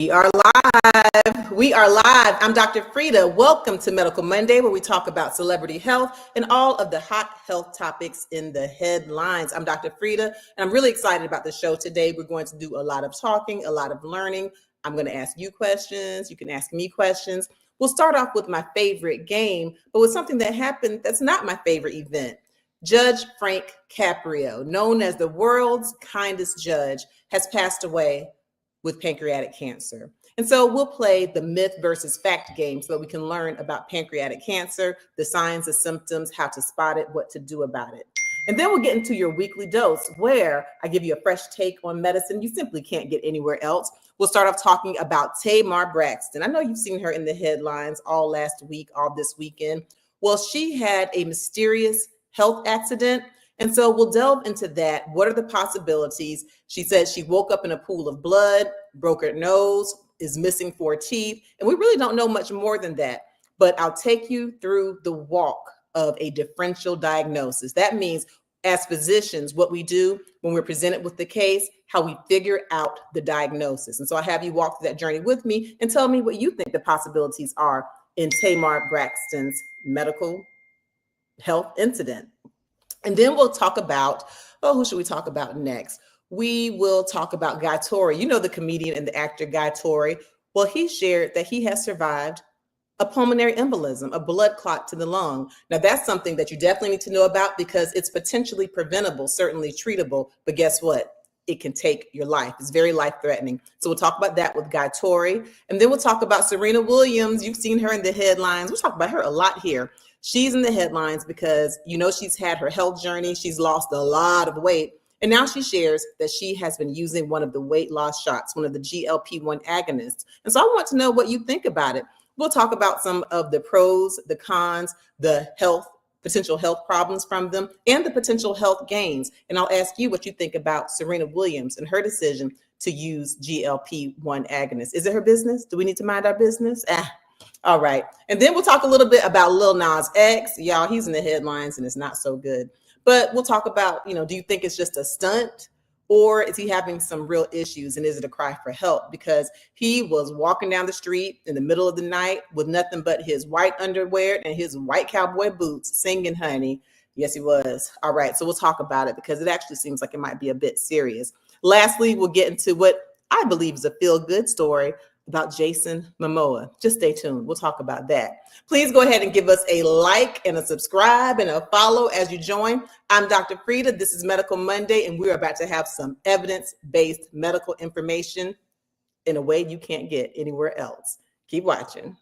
We are live. We are live. I'm Dr. Frita. Welcome to Medical Monday, where we talk about celebrity health and all of the hot health topics in the headlines. I'm Dr. Frita, and I'm really excited about the show today. We're going to do a lot of talking, a lot of learning. I'm going to ask you questions. You can ask me questions. We'll start off with my favorite game, but with something that happened that's not my favorite event. Judge Frank Caprio, known as the world's kindest judge, has passed away with pancreatic cancer. And so we'll play the myth versus fact game so that we can learn about pancreatic cancer, the signs, the symptoms, how to spot it, what to do about it. And then we'll get into your weekly dose, where I give you a fresh take on medicine you simply can't get anywhere else. We'll start off talking about Tamar Braxton. I know you've seen her in the headlines all last week, all this weekend. Well, she had a mysterious health accident. And so we'll delve into that. What are the possibilities? She said she woke up in a pool of blood, broke her nose, is missing 4 teeth. And we really don't know much more than that. But I'll take you through the walk of a differential diagnosis. That means, as physicians, what we do when we're presented with the case, how we figure out the diagnosis. And so I have you walk through that journey with me and tell me what you think the possibilities are in Tamar Braxton's medical health incident. And then we'll talk about, who should we talk about next? We will talk about Guy Torry. You know, the comedian and the actor Guy Torry. Well, he shared that he has survived a pulmonary embolism, a blood clot to the lung. Now, that's something that you definitely need to know about because it's potentially preventable, certainly treatable. But guess what? It can take your life. It's very life-threatening. So we'll talk about that with Guy Torry. And then we'll talk about Serena Williams. You've seen her in the headlines. We'll talk about her a lot here. She's in the headlines because, you know, she's had her health journey. She's lost a lot of weight. And now she shares that she has been using one of the weight loss shots, one of the GLP-1 agonists. And so I want to know what you think about it. We'll talk about some of the pros, the cons, the potential health problems from them, and the potential health gains. And I'll ask you what you think about Serena Williams and her decision to use GLP-1 agonists. Is it her business? Do we need to mind our business? All right. And then we'll talk a little bit about Lil Nas X. Y'all, he's in the headlines and it's not so good. But we'll talk about, do you think it's just a stunt, or is he having some real issues, and is it a cry for help? Because he was walking down the street in the middle of the night with nothing but his white underwear and his white cowboy boots, singing, honey. Yes, he was. All right. So we'll talk about it because it actually seems like it might be a bit serious. Lastly, we'll get into what I believe is a feel-good story about Jason Momoa. Just stay tuned. We'll talk about that. Please go ahead and give us a like and a subscribe and a follow as you join. I'm Dr. Frita. This is Medical Monday, and we're about to have some evidence-based medical information in a way you can't get anywhere else. Keep watching.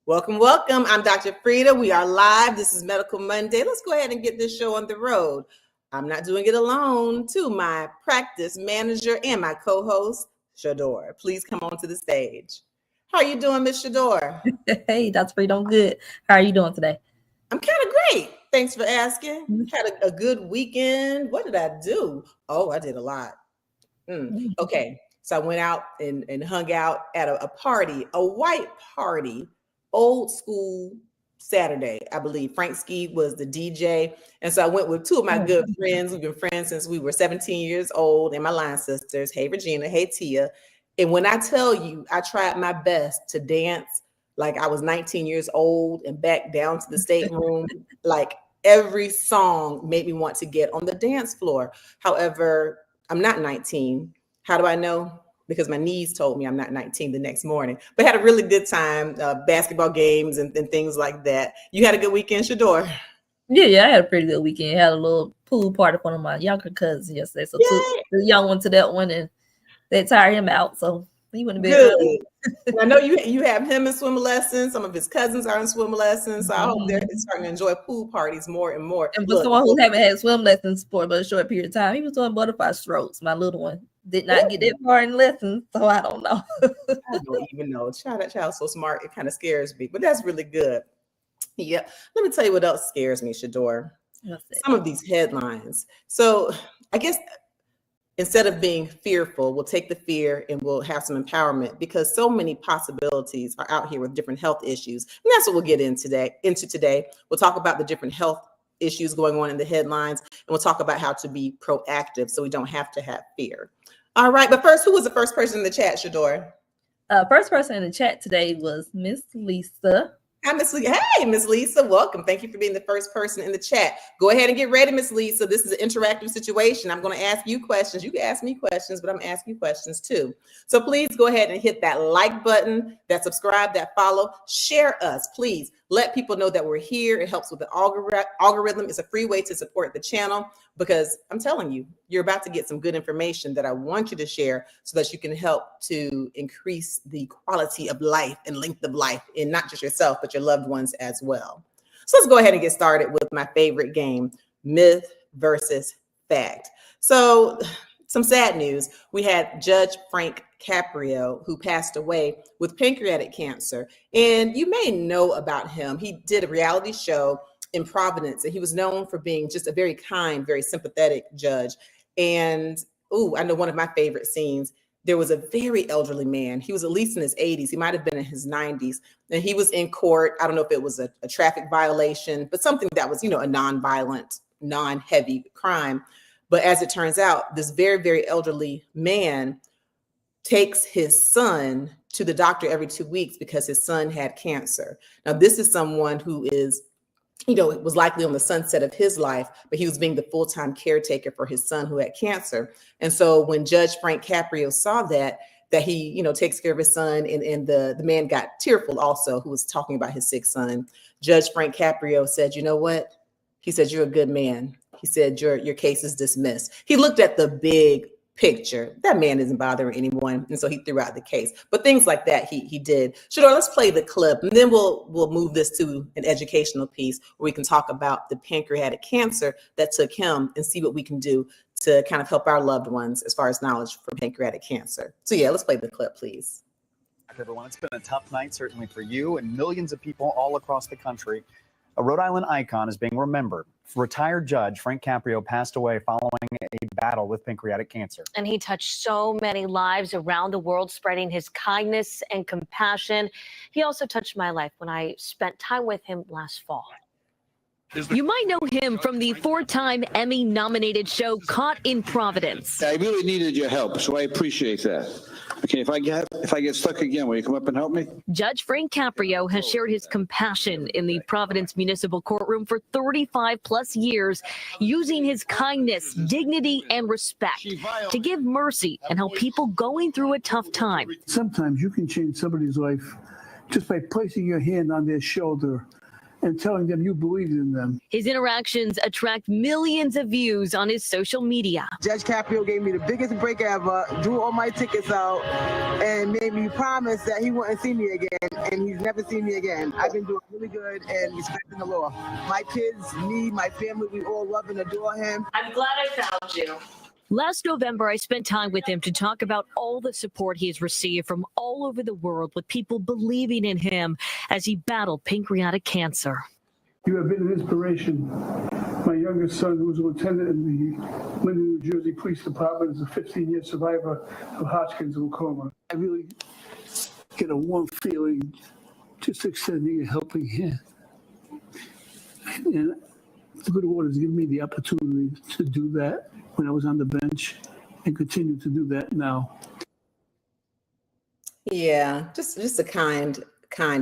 Welcome, welcome. I'm Dr. Frita. We are live. This is Medical Monday. Let's go ahead and get this show on the road. I'm not doing it alone. To my practice manager and my co-host, Shador. Please come on to the stage. How are you doing, Miss Shador? Hey, Dr. Frita, I'm good. How are you doing today? I'm kind of great. Thanks for asking. Had a good weekend. What did I do? Oh, I did a lot. Okay. So I went out and hung out at a party, a white party. Old school Saturday, I believe. Frank Ski was the DJ. And so I went with 2 of my good friends. We've been friends since we were 17 years old, and my line sisters. Hey, Regina. Hey, Tia. And when I tell you, I tried my best to dance like I was 19 years old and back down to the stateroom. Like every song made me want to get on the dance floor. However, I'm not 19. How do I know? Because my knees told me I'm not 19 the next morning. But had a really good time, basketball games and things like that. You had a good weekend, Shador? Yeah, I had a pretty good weekend. Had a little pool party for one of my younger cousins yesterday. So took the young one to that one, and they tired him out. So he went to bed early. I know you have him in swim lessons. Some of his cousins are in swim lessons. So I hope they're starting to enjoy pool parties more and more. And for someone who haven't had swim lessons for but a short period of time, he was doing butterfly strokes. My little one did not get that far in lessons, so I don't know. I don't even know. That child's so smart. It kind of scares me, but that's really good. Yeah. Let me tell you what else scares me, Shador. Some of these headlines. So I guess instead of being fearful, we'll take the fear and we'll have some empowerment, because so many possibilities are out here with different health issues. And that's what we'll get into today. We'll talk about the different health issues going on in the headlines, and we'll talk about how to be proactive so we don't have to have fear. All right, but first, who was the first person in the chat, Shador? First person in the chat today was Miss Lisa. Hi, Miss Lisa. Hey, Miss Lisa, welcome. Thank you for being the first person in the chat. Go ahead and get ready, Miss Lisa. This is an interactive situation. I'm going to ask you questions. You can ask me questions, but I'm asking you questions too. So please go ahead and hit that like button, that subscribe, that follow. Share us, please. Let people know that we're here. It helps with the algorithm. It's a free way to support the channel, because I'm telling you, you're about to get some good information that I want you to share so that you can help to increase the quality of life and length of life in not just yourself, but your loved ones as well. So let's go ahead and get started with my favorite game, myth versus fact. So some sad news. We had Judge Frank Caprio, who passed away with pancreatic cancer. And you may know about him. He did a reality show in Providence, and he was known for being just a very kind, very sympathetic judge. And I know one of my favorite scenes, there was a very elderly man. He was at least in his 80s. He might have been in his 90s. And he was in court. I don't know if it was a traffic violation, but something that was, a non-violent, non-heavy crime. But as it turns out, this very, very elderly man takes his son to the doctor every 2 weeks because his son had cancer. Now, this is someone who is, was likely on the sunset of his life, but he was being the full-time caretaker for his son who had cancer. And so when Judge Frank Caprio saw that he, takes care of his son, and the man got tearful also, who was talking about his sick son, Judge Frank Caprio said, you know what? He said, you're a good man. He said, your case is dismissed. He looked at the big picture. That man isn't bothering anyone. And so he threw out the case. But things like that, he did. Shador, let's play the clip, and then we'll move this to an educational piece where we can talk about the pancreatic cancer that took him and see what we can do to kind of help our loved ones as far as knowledge for pancreatic cancer. So yeah, let's play the clip, please. Everyone, it's been a tough night, certainly for you and millions of people all across the country. A Rhode Island icon is being remembered. Retired Judge Frank Caprio passed away following a battle with pancreatic cancer. And he touched so many lives around the world, spreading his kindness and compassion. He also touched my life when I spent time with him last fall. You might know him from the 4-time Emmy-nominated show Caught in Providence. I really needed your help, so I appreciate that. Okay, if I get stuck again, will you come up and help me? Judge Frank Caprio has shared his compassion in the Providence Municipal Courtroom for 35-plus years, using his kindness, dignity, and respect to give mercy and help people going through a tough time. Sometimes you can change somebody's life just by placing your hand on their shoulder and telling them you believe in them. His interactions attract millions of views on his social media. Judge Caprio gave me the biggest break ever, drew all my tickets out, and made me promise that he wouldn't see me again, and he's never seen me again. I've been doing really good and respecting the law. My kids, me, my family, we all love and adore him. I'm glad I found you. Last November, I spent time with him to talk about all the support he has received from all over the world, with people believing in him as he battled pancreatic cancer. You have been an inspiration. My youngest son, who was a lieutenant in the Linden, New Jersey Police Department, is a 15-year survivor of Hodgkin's lymphoma. I really get a warm feeling just extending a helping hand. And the good Lord has given me the opportunity to do that when I was on the bench, and continue to do that now. Yeah, just a kind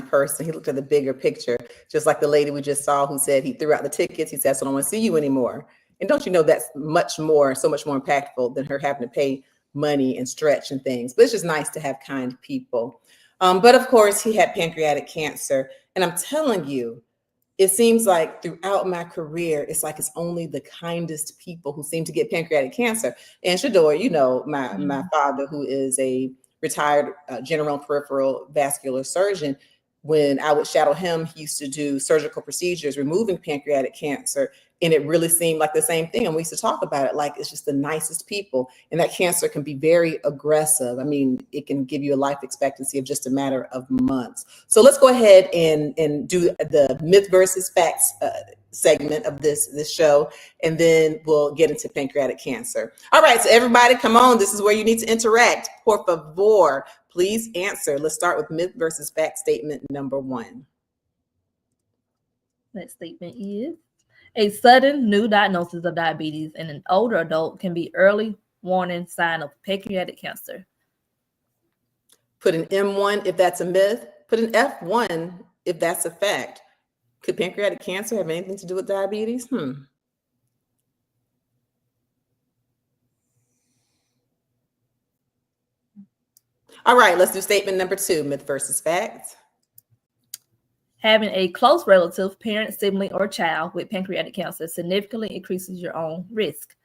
person. He looked at the bigger picture, just like the lady we just saw who said he threw out the tickets. He said, "So I don't want to see you anymore." And don't you know that's so much more impactful than her having to pay money and stretch and things. But it's just nice to have kind people. But of course, he had pancreatic cancer, and I'm telling you, it seems like throughout my career, it's like it's only the kindest people who seem to get pancreatic cancer. And Shador, my father, who is a retired general peripheral vascular surgeon, when I would shadow him, he used to do surgical procedures removing pancreatic cancer. And it really seemed like the same thing. And we used to talk about it like it's just the nicest people. And that cancer can be very aggressive. I mean, it can give you a life expectancy of just a matter of months. So let's go ahead and do the myth versus facts segment of this show, and then we'll get into pancreatic cancer. All right, so everybody, come on. This is where you need to interact. Por favor, please answer. Let's start with myth versus fact statement number 1. That statement is: a sudden new diagnosis of diabetes in an older adult can be early warning sign of pancreatic cancer. Put an M1 if that's a myth. Put an F1 if that's a fact. Could pancreatic cancer have anything to do with diabetes? All right, let's do statement number 2, myth versus fact. Having a close relative, parent, sibling, or child with pancreatic cancer significantly increases your own risk.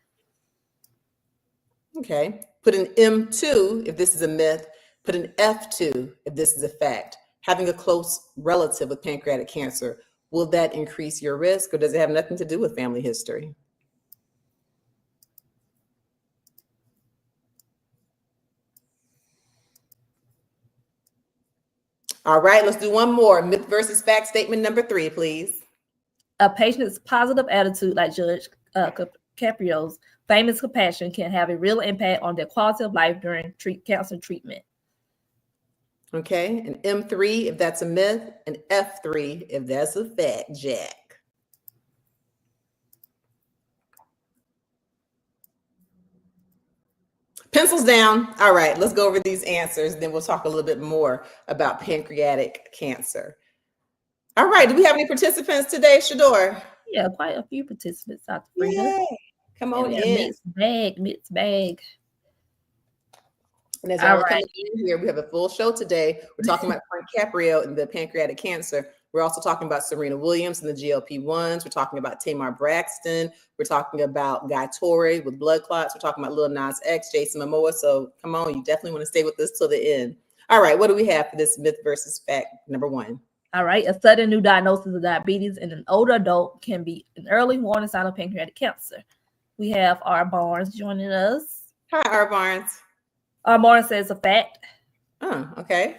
Okay, put an M2 if this is a myth. Put an F2 if this is a fact. Having a close relative with pancreatic cancer, will that increase your risk, or does it have nothing to do with family history? All right, let's do one more. Myth versus fact statement number 3, please. A patient's positive attitude, like Judge Caprio's famous compassion, can have a real impact on their quality of life during cancer treatment. Okay, an M3 if that's a myth, an F3 if that's a fact, Jack. Pencils down. All right, let's go over these answers. Then we'll talk a little bit more about pancreatic cancer. All right, do we have any participants today, Shador? Yeah, quite a few participants, Dr. Frita. Come on in. Mixed bag. And as y'all are coming in here, we have a full show today. We're talking about Frank Caprio and the pancreatic cancer. We're also talking about Serena Williams and the GLP-1s. We're talking about Tamar Braxton. We're talking about Guy Torry with blood clots. We're talking about Lil Nas X, Jason Momoa. So come on, you definitely want to stay with us till the end. All right, what do we have for this myth versus fact number 1? All right, a sudden new diagnosis of diabetes in an older adult can be an early warning sign of pancreatic cancer. We have R. Barnes joining us. Hi, R. Barnes. R. Barnes says a fact. Oh, okay.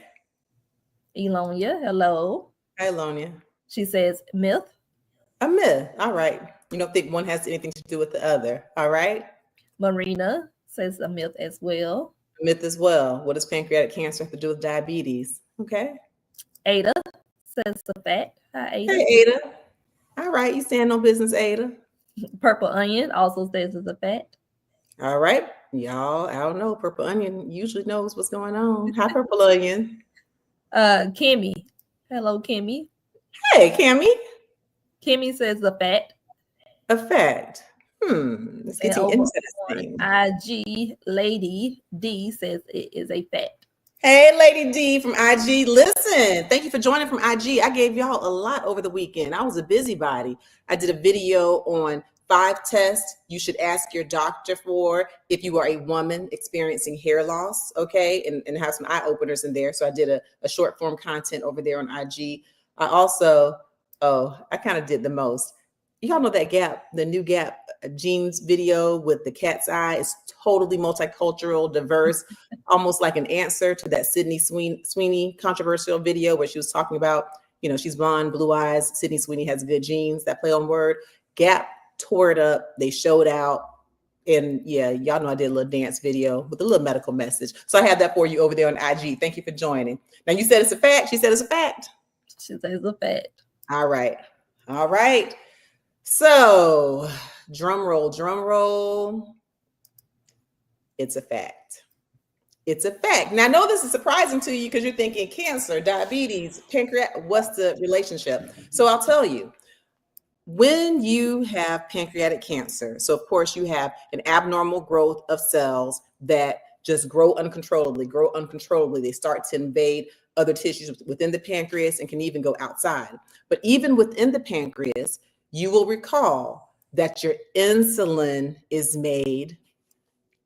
Elonia, hello. Hi, Elonia. She says myth. A myth. All right. You don't think one has anything to do with the other. All right. Marina says a myth as well. A myth as well. What does pancreatic cancer have to do with diabetes? Okay. Ada says a fact. Hi, Ada. Hey, Ada. All right. You stand on business, Ada. Purple Onion also says it's a fact. All right. Y'all, I don't know. Purple Onion usually knows what's going on. Hi, Purple Onion. Kimmy. Hello, Kimmy. Hey, Kimmy. Kimmy says a fact. A fact. It's getting interesting. IG Lady D says it is a fact. Hey, Lady D from IG. Listen, thank you for joining from IG. I gave y'all a lot over the weekend. I was a busybody. I did a video on 5 tests you should ask your doctor for if you are a woman experiencing hair loss, okay? And have some eye openers in there. So I did a short form content over there on IG. I also, I kind of did the most. Y'all know that Gap, the new Gap jeans video with the cat's eye is totally multicultural, diverse, almost like an answer to that Sydney Sweeney controversial video where she was talking about, you know, she's blonde, blue eyes. Sydney Sweeney has good genes, that play on word. Gap tore it up. They showed out. And yeah, y'all know I did a little dance video with a little medical message. So I have that for you over there on IG. Thank you for joining. Now you said it's a fact. She said it's a fact. She said it's a fact. All right. All right. So drum roll. It's a fact. It's a fact. Now I know this is surprising to you because you're thinking cancer, diabetes, pancreatic, what's the relationship? So I'll tell you. When you have pancreatic cancer, so of course you have an abnormal growth of cells that just grow uncontrollably. They start to invade other tissues within the pancreas and can even go outside. But even within the pancreas, you will recall that your insulin is made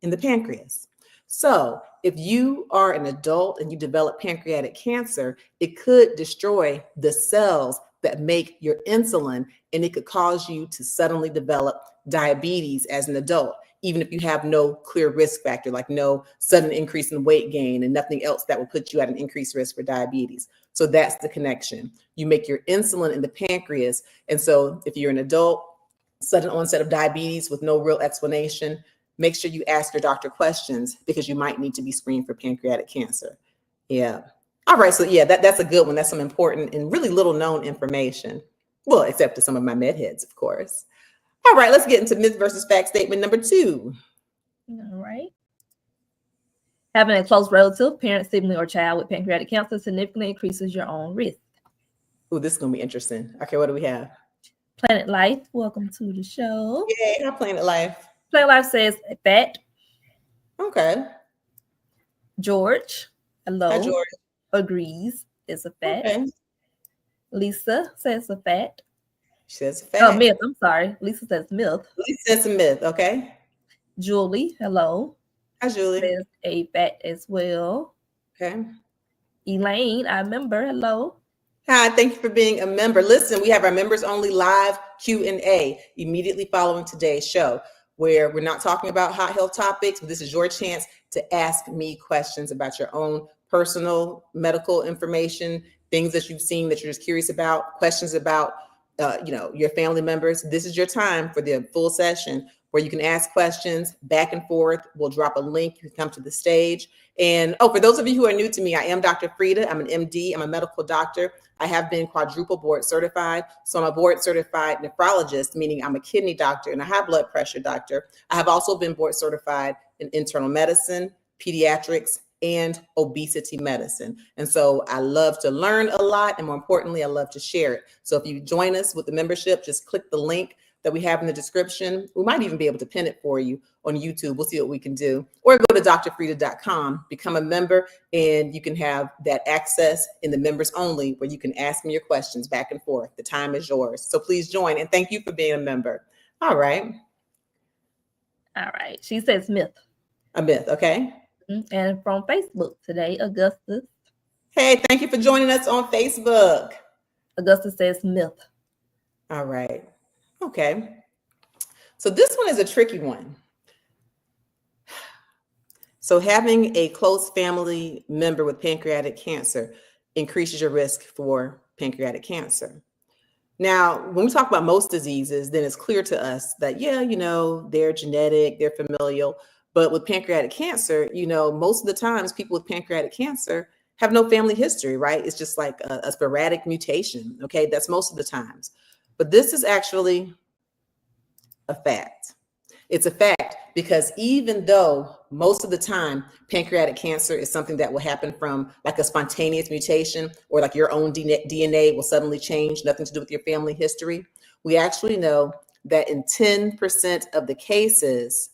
in the pancreas. So if you are an adult and you develop pancreatic cancer, it could destroy the cells that make your insulin, and it could cause you to suddenly develop diabetes as an adult, even if you have no clear risk factor, like no sudden increase in weight gain and nothing else that will put you at an increased risk for diabetes. So that's the connection. You make your insulin in the pancreas. And so if you're an adult, sudden onset of diabetes with no real explanation, make sure you ask your doctor questions because you might need to be screened for pancreatic cancer. Yeah. All right. So yeah, that's a good one. That's some important and really little known information. Well, except to some of my med heads, of course. All right, let's get into myth versus fact statement number 2. All right. Having a close relative, parent, sibling, or child with pancreatic cancer significantly increases your own risk. Oh, this is going to be interesting. Okay, what do we have? Planet Life, welcome to the show. Yay, our Planet Life. Planet Life says a fact. Okay. George, hello. Hi, George. Agrees. It's a fact. Okay. Lisa says a fact. She says a fact. Oh, myth. I'm sorry. Lisa says myth. Lisa says a myth. Okay. Julie, hello. Hi, Julie. Says a fact as well. Okay. Elaine, our member, hello. Hi, thank you for being a member. Listen, we have our members only live Q&A immediately following today's show, where we're not talking about hot health topics, but this is your chance to ask me questions about your own personal medical information, things that you've seen that you're just curious about, questions about your family members. This is your time for the full session where you can ask questions back and forth. We'll drop a link. You can come to the stage. And for those of you who are new to me, I am Dr. Frita. I'm an MD. I'm a medical doctor. I have been quadruple board certified. So I'm a board certified nephrologist, meaning I'm a kidney doctor and a high blood pressure doctor. I have also been board certified in internal medicine, pediatrics, and obesity medicine. And so I love to learn a lot. And more importantly, I love to share it. So if you join us with the membership, just click the link that we have in the description. We might even be able to pin it for you on YouTube. We'll see what we can do. Or go to dr.frita.com, become a member, and you can have that access in the members only where you can ask me your questions back and forth. The time is yours. So please join. And thank you for being a member. All right. All right. She says myth. A myth. Okay. And from Facebook today, Augustus. Hey, thank you for joining us on Facebook. Augustus says myth. All right. Okay. So this one is a tricky one. So having a close family member with pancreatic cancer increases your risk for pancreatic cancer. Now, when we talk about most diseases, then it's clear to us that, they're genetic, they're familial. But with pancreatic cancer, most of the times people with pancreatic cancer have no family history, right? It's just like a sporadic mutation. Okay. That's most of the times. But this is actually a fact. It's a fact because even though most of the time pancreatic cancer is something that will happen from like a spontaneous mutation or like your own DNA will suddenly change, nothing to do with your family history, we actually know that in 10% of the cases,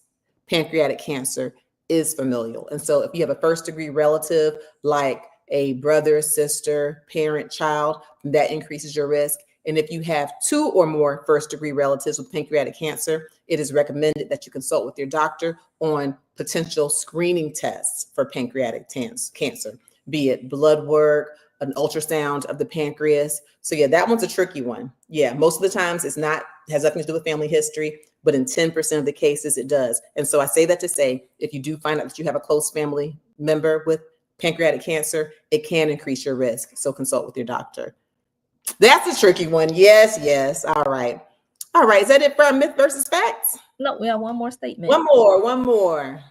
pancreatic cancer is familial. And so if you have a first degree relative, like a brother, sister, parent, child, that increases your risk. And if you have 2 or more first degree relatives with pancreatic cancer, it is recommended that you consult with your doctor on potential screening tests for pancreatic cancer, be it blood work, an ultrasound of the pancreas. So yeah, that one's a tricky one. Yeah, most of the times has nothing to do with family history, but in 10% of the cases it does. And so I say that to say, if you do find out that you have a close family member with pancreatic cancer, it can increase your risk. So consult with your doctor. That's a tricky one. Yes. All right. Is that it for myth versus facts? No, we have one more statement. One more.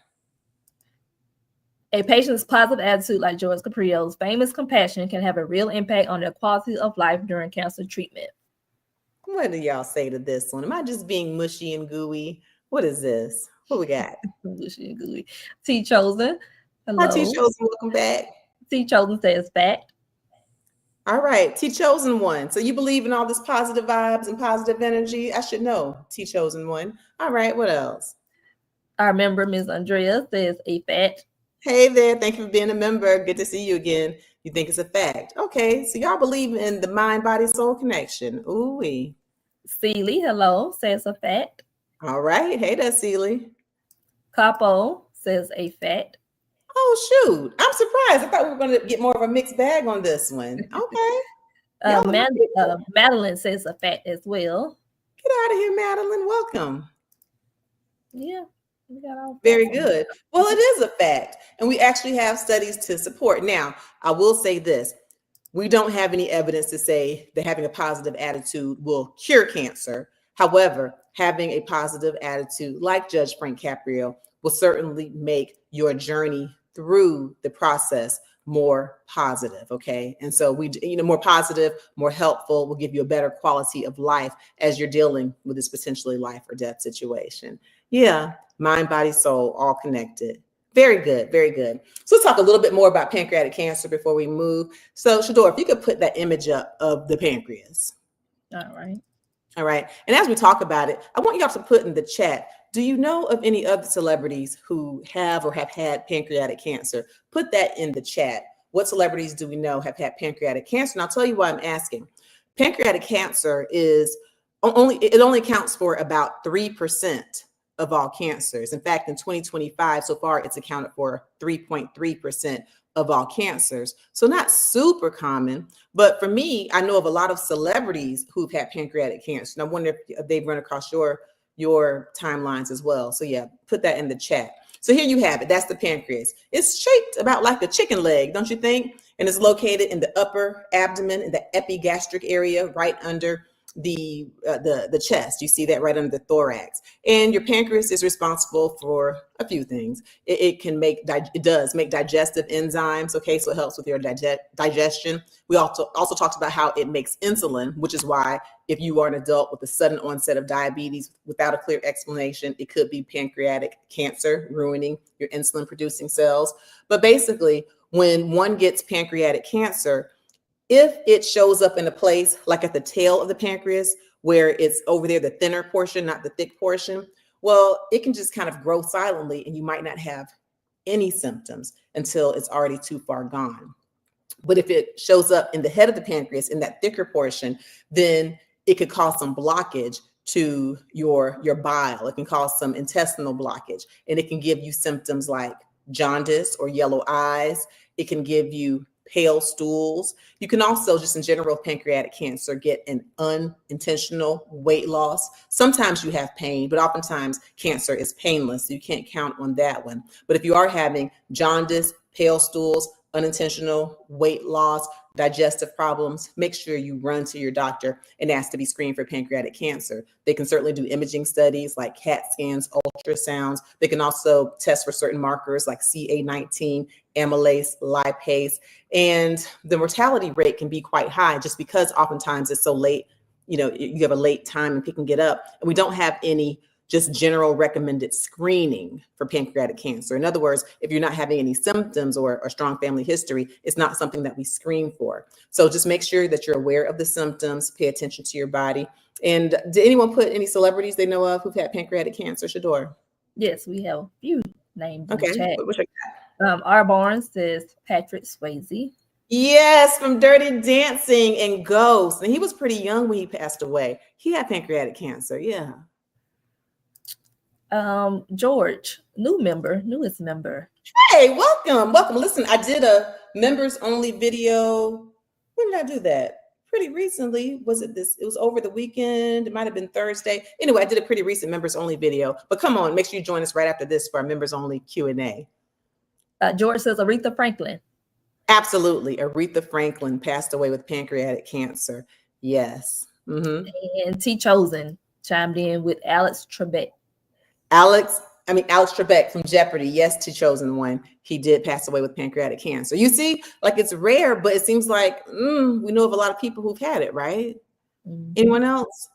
A patient's positive attitude, like Judge Caprio's famous compassion, can have a real impact on their quality of life during cancer treatment. What do y'all say to this one? Am I just being mushy and gooey? What is this? What we got? Mushy and gooey. T. Chosen. Hello. Hi, T. Chosen. Welcome back. T. Chosen says fact. All right, T. Chosen one. So you believe in all this positive vibes and positive energy? I should know, T. Chosen one. All right, what else? Our member, Ms. Andrea, says a fact. Hey there, thank you for being a member. Good to see you again. You think it's a fact. Okay, so y'all believe in the mind, body, soul connection. Ooh-wee. Celie, hello, says a fact. All right, hey there, Celie. Capo says a fact. Oh, shoot. I'm surprised. I thought we were going to get more of a mixed bag on this one. Okay. Madeline says a fact as well. Get out of here, Madeline. Welcome. Yeah. Very good. Well, it is a fact. And we actually have studies to support. Now, I will say this. We don't have any evidence to say that having a positive attitude will cure cancer. However, having a positive attitude, like Judge Frank Caprio, will certainly make your journey through the process more positive. Okay. And so more positive, more helpful, will give you a better quality of life as you're dealing with this potentially life or death situation. Yeah. Mind, body, soul, all connected. Very good. Very good. So let's talk a little bit more about pancreatic cancer before we move. So Shador, if you could put that image up of the pancreas. All right. All right. And as we talk about it, I want you all to put in the chat, do you know of any other celebrities who have or have had pancreatic cancer? Put that in the chat. What celebrities do we know have had pancreatic cancer? And I'll tell you why I'm asking. Pancreatic cancer only accounts for about 3% of all cancers. In fact, in 2025, so far, it's accounted for 3.3% of all cancers. So not super common, but for me, I know of a lot of celebrities who've had pancreatic cancer. And I wonder if they've run across your timelines as well. So yeah, put that in the chat. So here you have it. That's the pancreas. It's shaped about like a chicken leg, don't you think? And it's located in the upper abdomen, in the epigastric area, right under the chest. You see that right under the thorax. And your pancreas is responsible for a few things. It does make digestive enzymes. Okay, so it helps with your digestion. We also talked about how it makes insulin, which is why if you are an adult with a sudden onset of diabetes without a clear explanation, it could be pancreatic cancer ruining your insulin producing cells. But basically, when one gets pancreatic cancer, if it shows up in a place like at the tail of the pancreas, where it's over there, the thinner portion, not the thick portion, well, it can just kind of grow silently and you might not have any symptoms until it's already too far gone. But if it shows up in the head of the pancreas, in that thicker portion, then it could cause some blockage to your bile. It can cause some intestinal blockage, and it can give you symptoms like jaundice or yellow eyes. It can give you pale stools. You can also, just in general, pancreatic cancer, get an unintentional weight loss. Sometimes you have pain, but oftentimes cancer is painless, so you can't count on that one. But if you are having jaundice, pale stools, unintentional weight loss, digestive problems, make sure you run to your doctor and ask to be screened for pancreatic cancer. They can certainly do imaging studies like CAT scans, ultrasounds. They can also test for certain markers like CA19, amylase, lipase, and the mortality rate can be quite high just because oftentimes it's so late. You have a late time in picking it up, and we don't have any just general recommended screening for pancreatic cancer. In other words, if you're not having any symptoms or a strong family history, it's not something that we screen for. So just make sure that you're aware of the symptoms, pay attention to your body. And did anyone put any celebrities they know of who've had pancreatic cancer, Shador? Yes, we have a few names Okay. in the chat. R. Barnes says Patrick Swayze. Yes, from Dirty Dancing and Ghost. And he was pretty young when he passed away. He had pancreatic cancer, yeah. George, newest member. Hey, welcome. Listen, I did a members only video. When did I do that? Pretty recently. It was over the weekend. It might have been Thursday. Anyway, I did a pretty recent members only video. But come on, make sure you join us right after this for our members only Q&A. George says Aretha Franklin. Absolutely. Aretha Franklin passed away with pancreatic cancer. Yes. Mm-hmm. And T. Chosen chimed in with Alex Trebek. Alex Trebek from Jeopardy. Yes, T. Chosen one. He did pass away with pancreatic cancer. You see, like it's rare, but it seems like we know of a lot of people who've had it, right? Mm-hmm. Anyone else?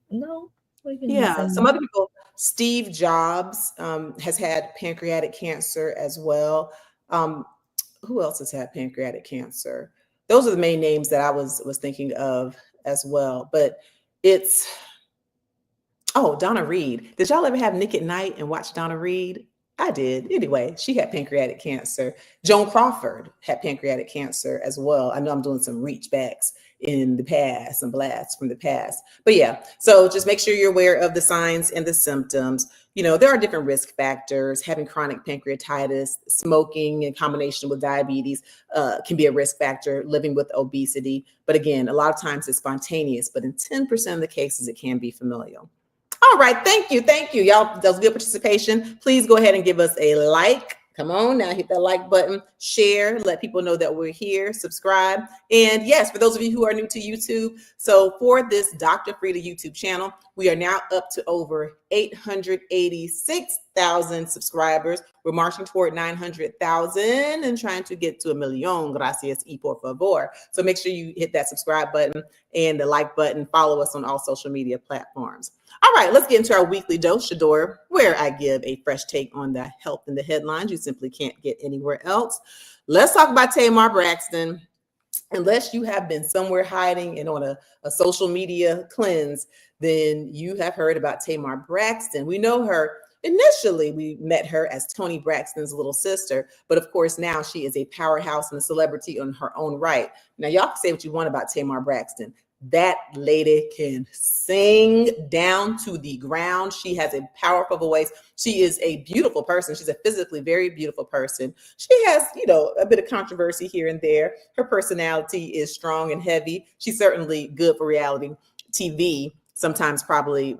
No. Yeah, some other people. Steve Jobs has had pancreatic cancer as well. Who else has had pancreatic cancer? Those are the main names that I was thinking of as well. But it's Donna Reed. Did y'all ever have Nick at Night and watch Donna Reed? I did. Anyway, she had pancreatic cancer. Joan Crawford had pancreatic cancer as well. I know I'm doing some reach backs in the past, some blasts from the past. But yeah, so just make sure you're aware of the signs and the symptoms. There are different risk factors. Having chronic pancreatitis, smoking in combination with diabetes can be a risk factor, living with obesity. But again, a lot of times it's spontaneous, but in 10% of the cases, it can be familial. All right. Thank you. Thank you. Y'all, that was good participation. Please go ahead and give us a like. Come on now, hit that like button, share, let people know that we're here, subscribe. And yes, for those of you who are new to YouTube, so for this Dr. Frita YouTube channel, we are now up to over 886,000 subscribers. We're marching toward 900,000 and trying to get to 1 million. Gracias y por favor. So make sure you hit that subscribe button and the like button. Follow us on all social media platforms. All right, let's get into our weekly dose, Shador, where I give a fresh take on the health in the headlines you simply can't get anywhere else. Let's talk about Tamar Braxton. Unless you have been somewhere hiding and on a social media cleanse, then you have heard about Tamar Braxton. We know her. Initially, we met her as Toni Braxton's little sister, but of course, now she is a powerhouse and a celebrity on her own right. Now, y'all can say what you want about Tamar Braxton. That lady can sing down to the ground. She has a powerful voice. She is a beautiful person. She's a physically very beautiful person. She has, a bit of controversy here and there. Her personality is strong and heavy. She's certainly good for reality TV, sometimes probably,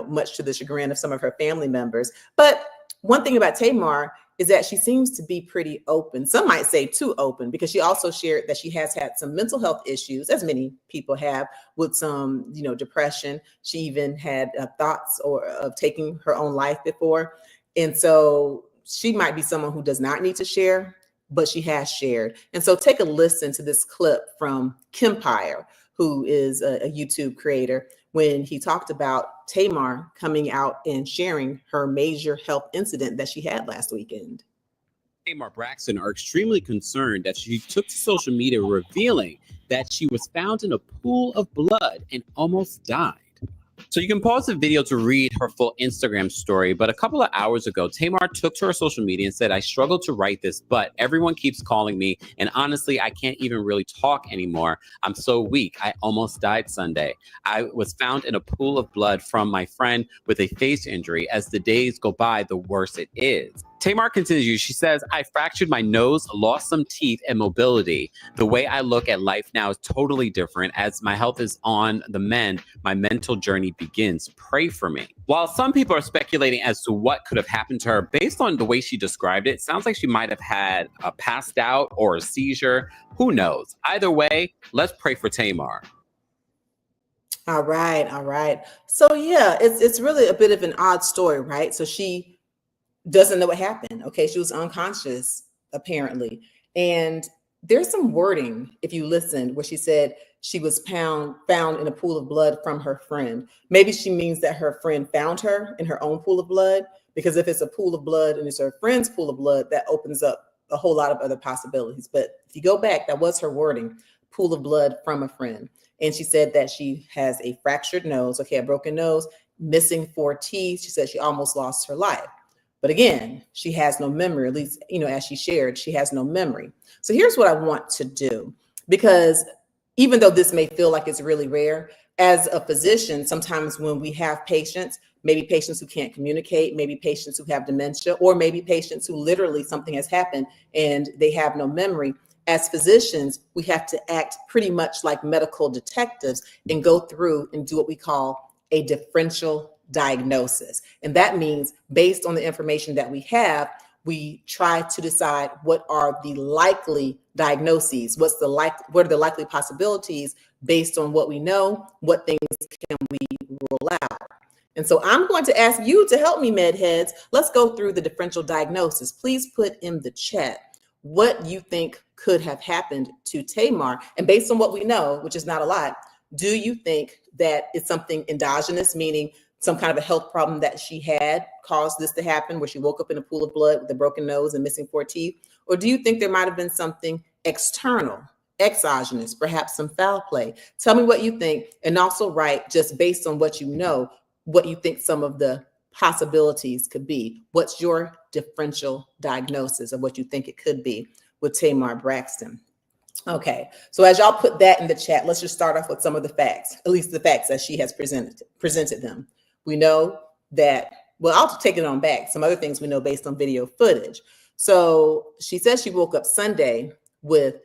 much to the chagrin of some of her family members. But one thing about Tamar is that she seems to be pretty open. Some might say too open, because she also shared that she has had some mental health issues, as many people have, with some, depression. She even had thoughts of taking her own life before. And so she might be someone who does not need to share, but she has shared. And so take a listen to this clip from Kempire, who is a YouTube creator, when he talked about Tamar coming out and sharing her major health incident that she had last weekend. Tamar Braxton are extremely concerned that she took to social media revealing that she was found in a pool of blood and almost died. So you can pause the video to read her full Instagram story, but a couple of hours ago, Tamar took to her social media and said, "I struggled to write this, but everyone keeps calling me, and honestly, I can't even really talk anymore. I'm so weak. I almost died Sunday. I was found in a pool of blood from my friend with a face injury. As the days go by, the worse it is." Tamar continues. She says, "I fractured my nose, lost some teeth and mobility. The way I look at life now is totally different. As my health is on the mend, my mental journey begins. Pray for me." While some people are speculating as to what could have happened to her, based on the way she described it, sounds like she might have had a passed out or a seizure. Who knows? Either way, let's pray for Tamar. All right. So yeah, it's really a bit of an odd story, right? So she doesn't know what happened. Okay, she was unconscious, apparently. And there's some wording, if you listen, where she said she was found in a pool of blood from her friend. Maybe she means that her friend found her in her own pool of blood, because if it's a pool of blood and it's her friend's pool of blood, that opens up a whole lot of other possibilities. But if you go back, that was her wording, pool of blood from a friend. And she said that she has a fractured nose, a broken nose, missing 4 teeth. She said she almost lost her life. But again, she has no memory, at least, as she shared, she has no memory. So here's what I want to do, because even though this may feel like it's really rare, as a physician, sometimes when we have patients, maybe patients who can't communicate, maybe patients who have dementia, or maybe patients who literally something has happened and they have no memory, as physicians, we have to act pretty much like medical detectives and go through and do what we call a differential diagnosis. And that means, based on the information that we have, we try to decide what are the likely diagnoses, what are the likely possibilities based on what we know, what things can we rule out. And so I'm going to ask you to help me, med heads. Let's go through the differential diagnosis. Please put in the chat what you think could have happened to Tamar. And based on what we know, which is not a lot, do you think that it's something endogenous, meaning some kind of a health problem that she had caused this to happen, where she woke up in a pool of blood with a broken nose and missing 4 teeth? Or do you think there might have been something external, exogenous, perhaps some foul play? Tell me what you think, and also write, just based on what you know, what you think some of the possibilities could be. What's your differential diagnosis of what you think it could be with Tamar Braxton? Okay, so as y'all put that in the chat, let's just start off with some of the facts, at least the facts as she has presented them. We know that, well, I'll take it on back. Some other things we know based on video footage. So she says she woke up Sunday with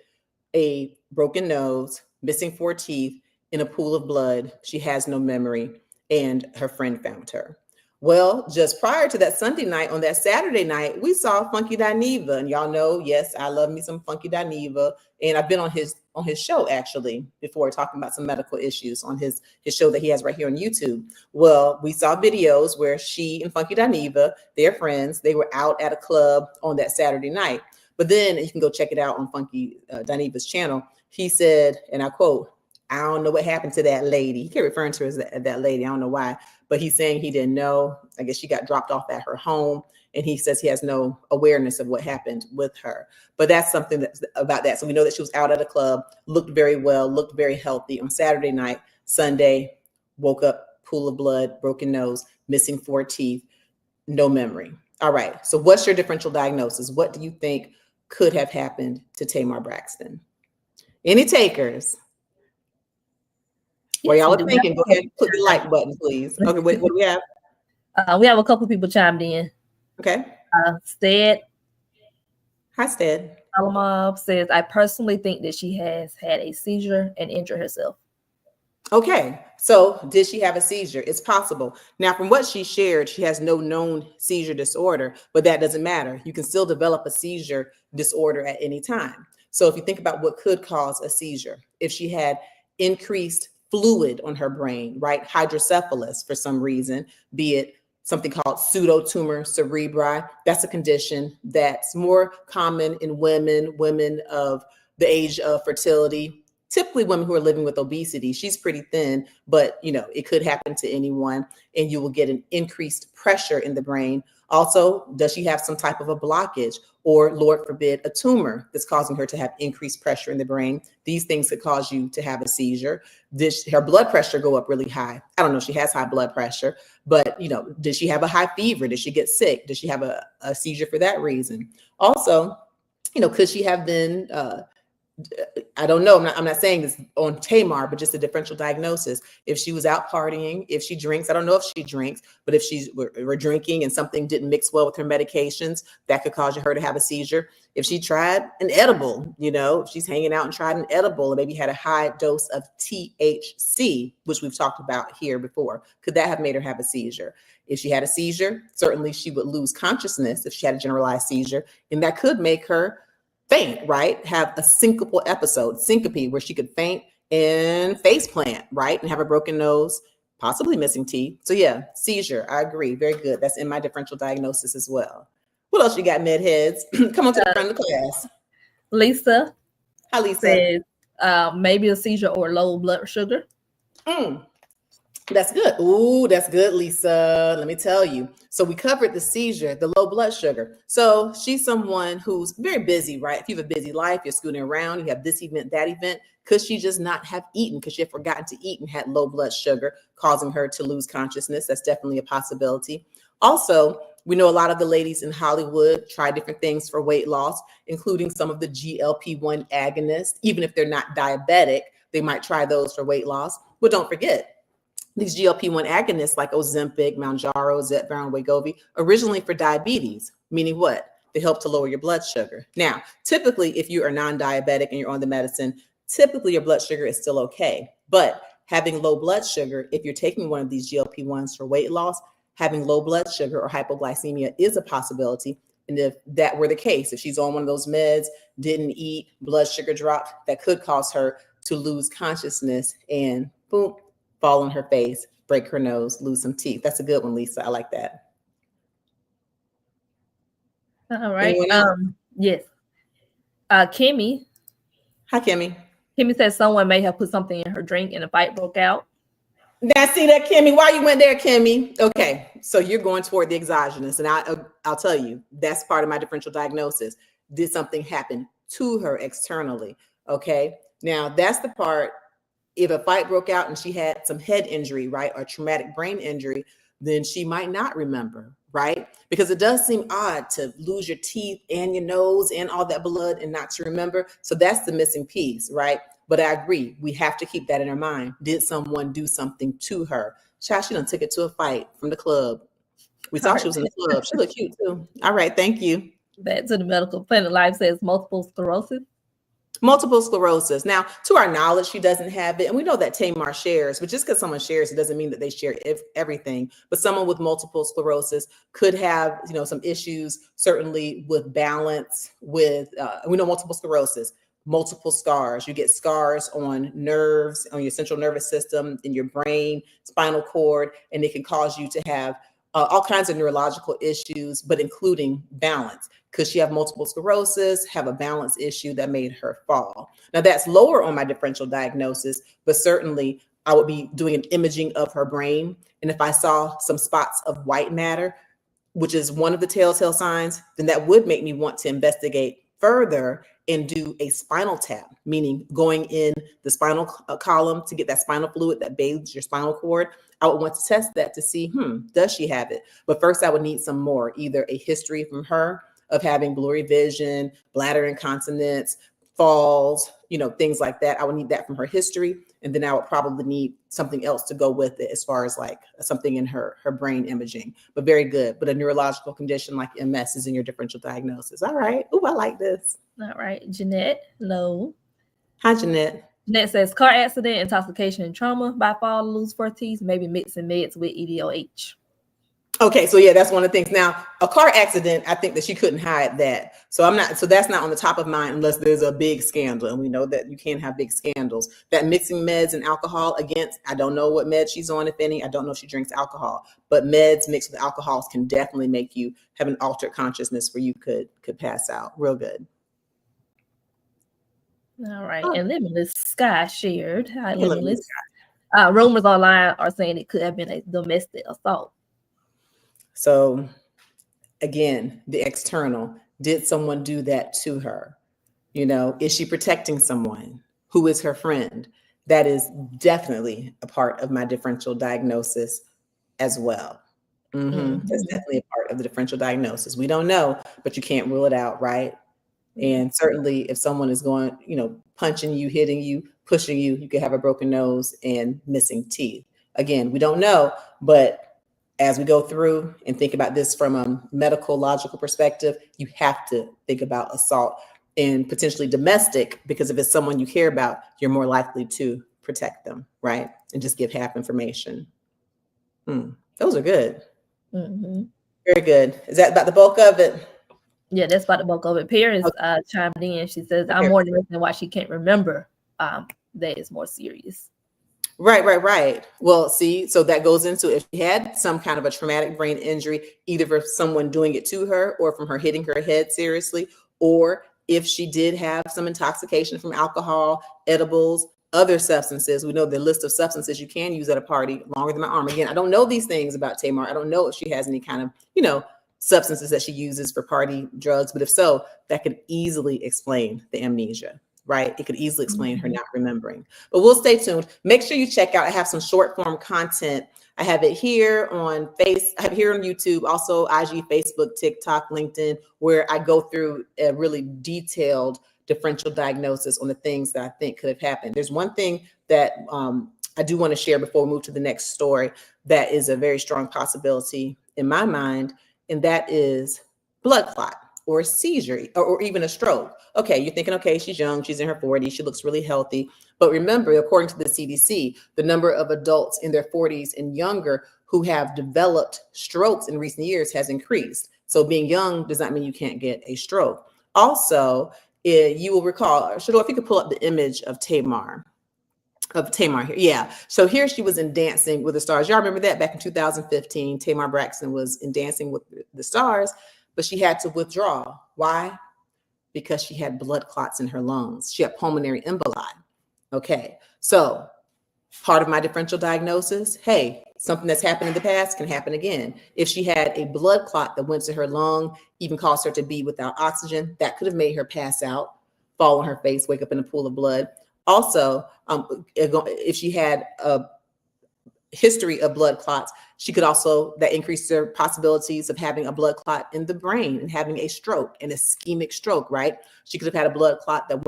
a broken nose, missing 4 teeth, in a pool of blood. She has no memory. and her friend found her. Well, just prior to that Sunday night, on that Saturday night, we saw Funky Dineva, and y'all know, yes, I love me some Funky Dineva, and I've been on his show actually before, talking about some medical issues on his show that he has right here on YouTube. Well, we saw videos where she and Funky Dineva, their friends, they were out at a club on that Saturday night. But then you can go check it out on Funky Dineva's channel. He said, and I quote, "I don't know what happened to that lady." He kept referring to her as that lady. I don't know why, but he's saying he didn't know. I guess she got dropped off at her home, and he says he has no awareness of what happened with her. But that's something that's about that. So we know that she was out at a club, looked very well, looked very healthy on Saturday night. Sunday, woke up, pool of blood, broken nose, missing 4 teeth, no memory. All right. So what's your differential diagnosis? What do you think could have happened to Tamar Braxton? Any takers? While y'all are thinking, go ahead and click the like button, please. Okay, what do we have? We have a couple of people chimed in. Okay. Stead. Hi, Stead. Alamab says, "I personally think that she has had a seizure and injured herself." Okay, so did she have a seizure? It's possible. Now, from what she shared, she has no known seizure disorder, but that doesn't matter. You can still develop a seizure disorder at any time. So if you think about what could cause a seizure, if she had increased fluid on her brain, right? Hydrocephalus for some reason, be it something called pseudotumor cerebri. That's a condition that's more common in women of the age of fertility, typically women who are living with obesity. She's pretty thin, but it could happen to anyone, and you will get an increased pressure in the brain. Also, does she have some type of a blockage, or Lord forbid, a tumor that's causing her to have increased pressure in the brain? These things could cause you to have a seizure. Did her blood pressure go up really high? I don't know if she has high blood pressure, but did she have a high fever? Did she get sick? Did she have a seizure for that reason? Also, could she have been I don't know. I'm not saying this on Tamar, but just a differential diagnosis. If she was out partying, if she drinks, I don't know if she drinks, but if we're drinking and something didn't mix well with her medications, that could cause her to have a seizure. If she tried an edible, if she's hanging out and tried an edible, and maybe had a high dose of THC, which we've talked about here before, could that have made her have a seizure? If she had a seizure, certainly she would lose consciousness if she had a generalized seizure, and that could make her faint, right? Have a syncopal episode, syncope, where she could faint and face plant, right? And have a broken nose, possibly missing teeth. So yeah, seizure, I agree. Very good. That's in my differential diagnosis as well. What else you got, med heads? Come on to the front of the class. Lisa. Hi, Lisa. Says, maybe a seizure or low blood sugar. That's good. Ooh, that's good, Lisa. Let me tell you. So we covered the seizure, the low blood sugar. So she's someone who's very busy, right? If you have a busy life, you're scooting around, you have this event, that event. Could she just not have eaten because she had forgotten to eat and had low blood sugar, causing her to lose consciousness? That's definitely a possibility. Also, we know a lot of the ladies in Hollywood try different things for weight loss, including some of the GLP-1 agonists. Even if they're not diabetic, they might try those for weight loss. But don't forget, these GLP-1 agonists like Ozempic, Mounjaro, Zepbound, Wegovy, originally for diabetes, meaning what? They help to lower your blood sugar. Now, typically, if you are non-diabetic and you're on the medicine, typically your blood sugar is still okay. But having low blood sugar, if you're taking one of these GLP-1s for weight loss, having low blood sugar or hypoglycemia is a possibility. And if that were the case, if she's on one of those meds, didn't eat, blood sugar dropped, that could cause her to lose consciousness and boom, fall on her face, break her nose, lose some teeth. That's a good one, Lisa. I like that. All right. Yes. Kimmy. Hi, Kimmy. Kimmy says someone may have put something in her drink and a fight broke out. Now, see that, Kimmy? Why you went there, Kimmy? Okay, so you're going toward the exogenous, and I'll tell you, that's part of my differential diagnosis. Did something happen to her externally? Okay, now that's the part. If a fight broke out and she had some head injury, right, or traumatic brain injury, then she might not remember, right? Because it does seem odd to lose your teeth and your nose and all that blood and not to remember. So that's the missing piece, right? But I agree, we have to keep that in our mind. Did someone do something to her? Child, she done took it to a fight from the club. We saw she was in the club. She looked cute too. All right, thank you. Back to the medical. Planet Life says multiple sclerosis. Multiple sclerosis. Now, to our knowledge, she doesn't have it. And we know that Tamar shares, but just because someone shares, it doesn't mean that they share everything. But someone with multiple sclerosis could have, some issues, certainly with balance, we know multiple sclerosis, multiple scars. You get scars on nerves, on your central nervous system, in your brain, spinal cord, and it can cause you to have all kinds of neurological issues, but including balance. Could she have multiple sclerosis, have a balance issue that made her fall? Now that's lower on my differential diagnosis, but certainly I would be doing an imaging of her brain. And if I saw some spots of white matter, which is one of the telltale signs, then that would make me want to investigate further and do a spinal tap, meaning going in the spinal column to get that spinal fluid that bathes your spinal cord. I would want to test that to see, does she have it? But first I would need some more, either a history from her of having blurry vision, bladder incontinence, falls, things like that. I would need that from her history. And then I would probably need something else to go with it as far as like something in her brain imaging, but very good. But a neurological condition like MS is in your differential diagnosis. All right. Ooh, I like this. All right. Jeanette, hello. Hi, Jeanette. Jeanette says car accident, intoxication, and trauma by fall, lose 4 teeth, maybe mixing meds with EDOH. Okay, so yeah, that's one of the things. Now, a car accident, I think that she couldn't hide that. So that's not on the top of mind unless there's a big scandal. And we know that you can't have big scandals. That mixing meds and alcohol, again, I don't know what meds she's on, if any. I don't know if she drinks alcohol, but meds mixed with alcohols can definitely make you have an altered consciousness where you could pass out. Real good. All right. And Limitless Sky shared. Hi, Limitless. Rumors online are saying it could have been a domestic assault. So again, the external, did someone do that to her? Is she protecting someone? Who is her friend? That is definitely a part of my differential diagnosis as well. That's definitely a part of the differential diagnosis. We don't know, but you can't rule it out, right? And certainly if someone is going, punching you, hitting you, pushing you, you could have a broken nose and missing teeth. Again, we don't know, but as we go through and think about this from a medical logical perspective, you have to think about assault and potentially domestic, because if it's someone you care about, you're more likely to protect them, right? And just give half information. Those are good. Very good. Is that about the bulk of it? Yeah, that's about the bulk of it. Paris chimed in. She says, I'm more than why she can't remember. That is more serious. Right. Well, see, so that goes into if she had some kind of a traumatic brain injury, either for someone doing it to her or from her hitting her head seriously, or if she did have some intoxication from alcohol, edibles, other substances. We know the list of substances you can use at a party longer than my arm. Again, I don't know these things about Tamar. I don't know if she has any kind of, substances that she uses for party drugs, but if so, that could easily explain the amnesia. Right? It could easily explain her not remembering, but we'll stay tuned. Make sure you check out, I have some short form content. I have it here on I have it here on YouTube, also IG, Facebook, TikTok, LinkedIn, where I go through a really detailed differential diagnosis on the things that I think could have happened. There's one thing that I do want to share before we move to the next story that is a very strong possibility in my mind, and that is blood clot or a seizure or even a stroke. Okay, you're thinking, okay, she's young, she's in her 40s, she looks really healthy. But remember, according to the CDC, the number of adults in their 40s and younger who have developed strokes in recent years has increased. So being young does not mean you can't get a stroke. Also, you will recall, Shador, if you could pull up the image of Tamar here. Yeah. So here she was in Dancing with the Stars. Y'all remember that back in 2015, Tamar Braxton was in Dancing with the Stars, but she had to withdraw. Why? Because she had blood clots in her lungs. She had pulmonary emboli. Okay. So part of my differential diagnosis, hey, something that's happened in the past can happen again. If she had a blood clot that went to her lung, even caused her to be without oxygen, that could have made her pass out, fall on her face, wake up in a pool of blood. Also, if she had a history of blood clots, she could also, that increased her possibilities of having a blood clot in the brain and having a stroke, an ischemic stroke, right? She could have had a blood clot that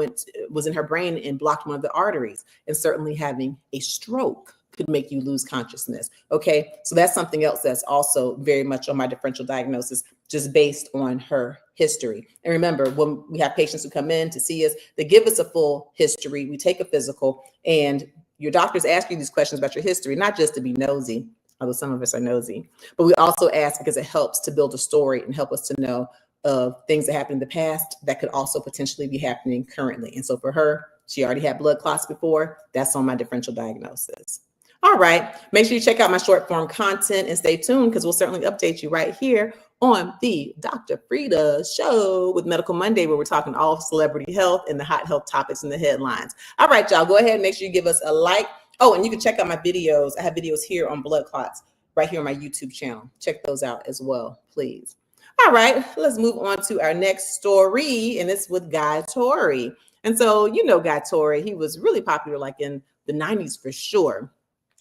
was in her brain and blocked one of the arteries, and certainly having a stroke could make you lose consciousness. Okay, so that's something else that's also very much on my differential diagnosis, just based on her history. And remember, when we have patients who come in to see us, they give us a full history. We take a physical, and your doctors ask you these questions about your history, not just to be nosy, although some of us are nosy, but we also ask because it helps to build a story and help us to know of things that happened in the past that could also potentially be happening currently. And so for her, she already had blood clots before. That's on my differential diagnosis. All right, make sure you check out my short form content and stay tuned, because we'll certainly update you right here on the Dr. Frita Show with Medical Monday, where we're talking all celebrity health and the hot health topics in the headlines. All right, y'all, go ahead and make sure you give us a like. Oh, and you can check out my videos. I have videos here on blood clots right here on my YouTube channel. Check those out as well, please. All right, let's move on to our next story, and it's with Guy Torry. And so, you know, Guy Torry, he was really popular like in the 90s for sure.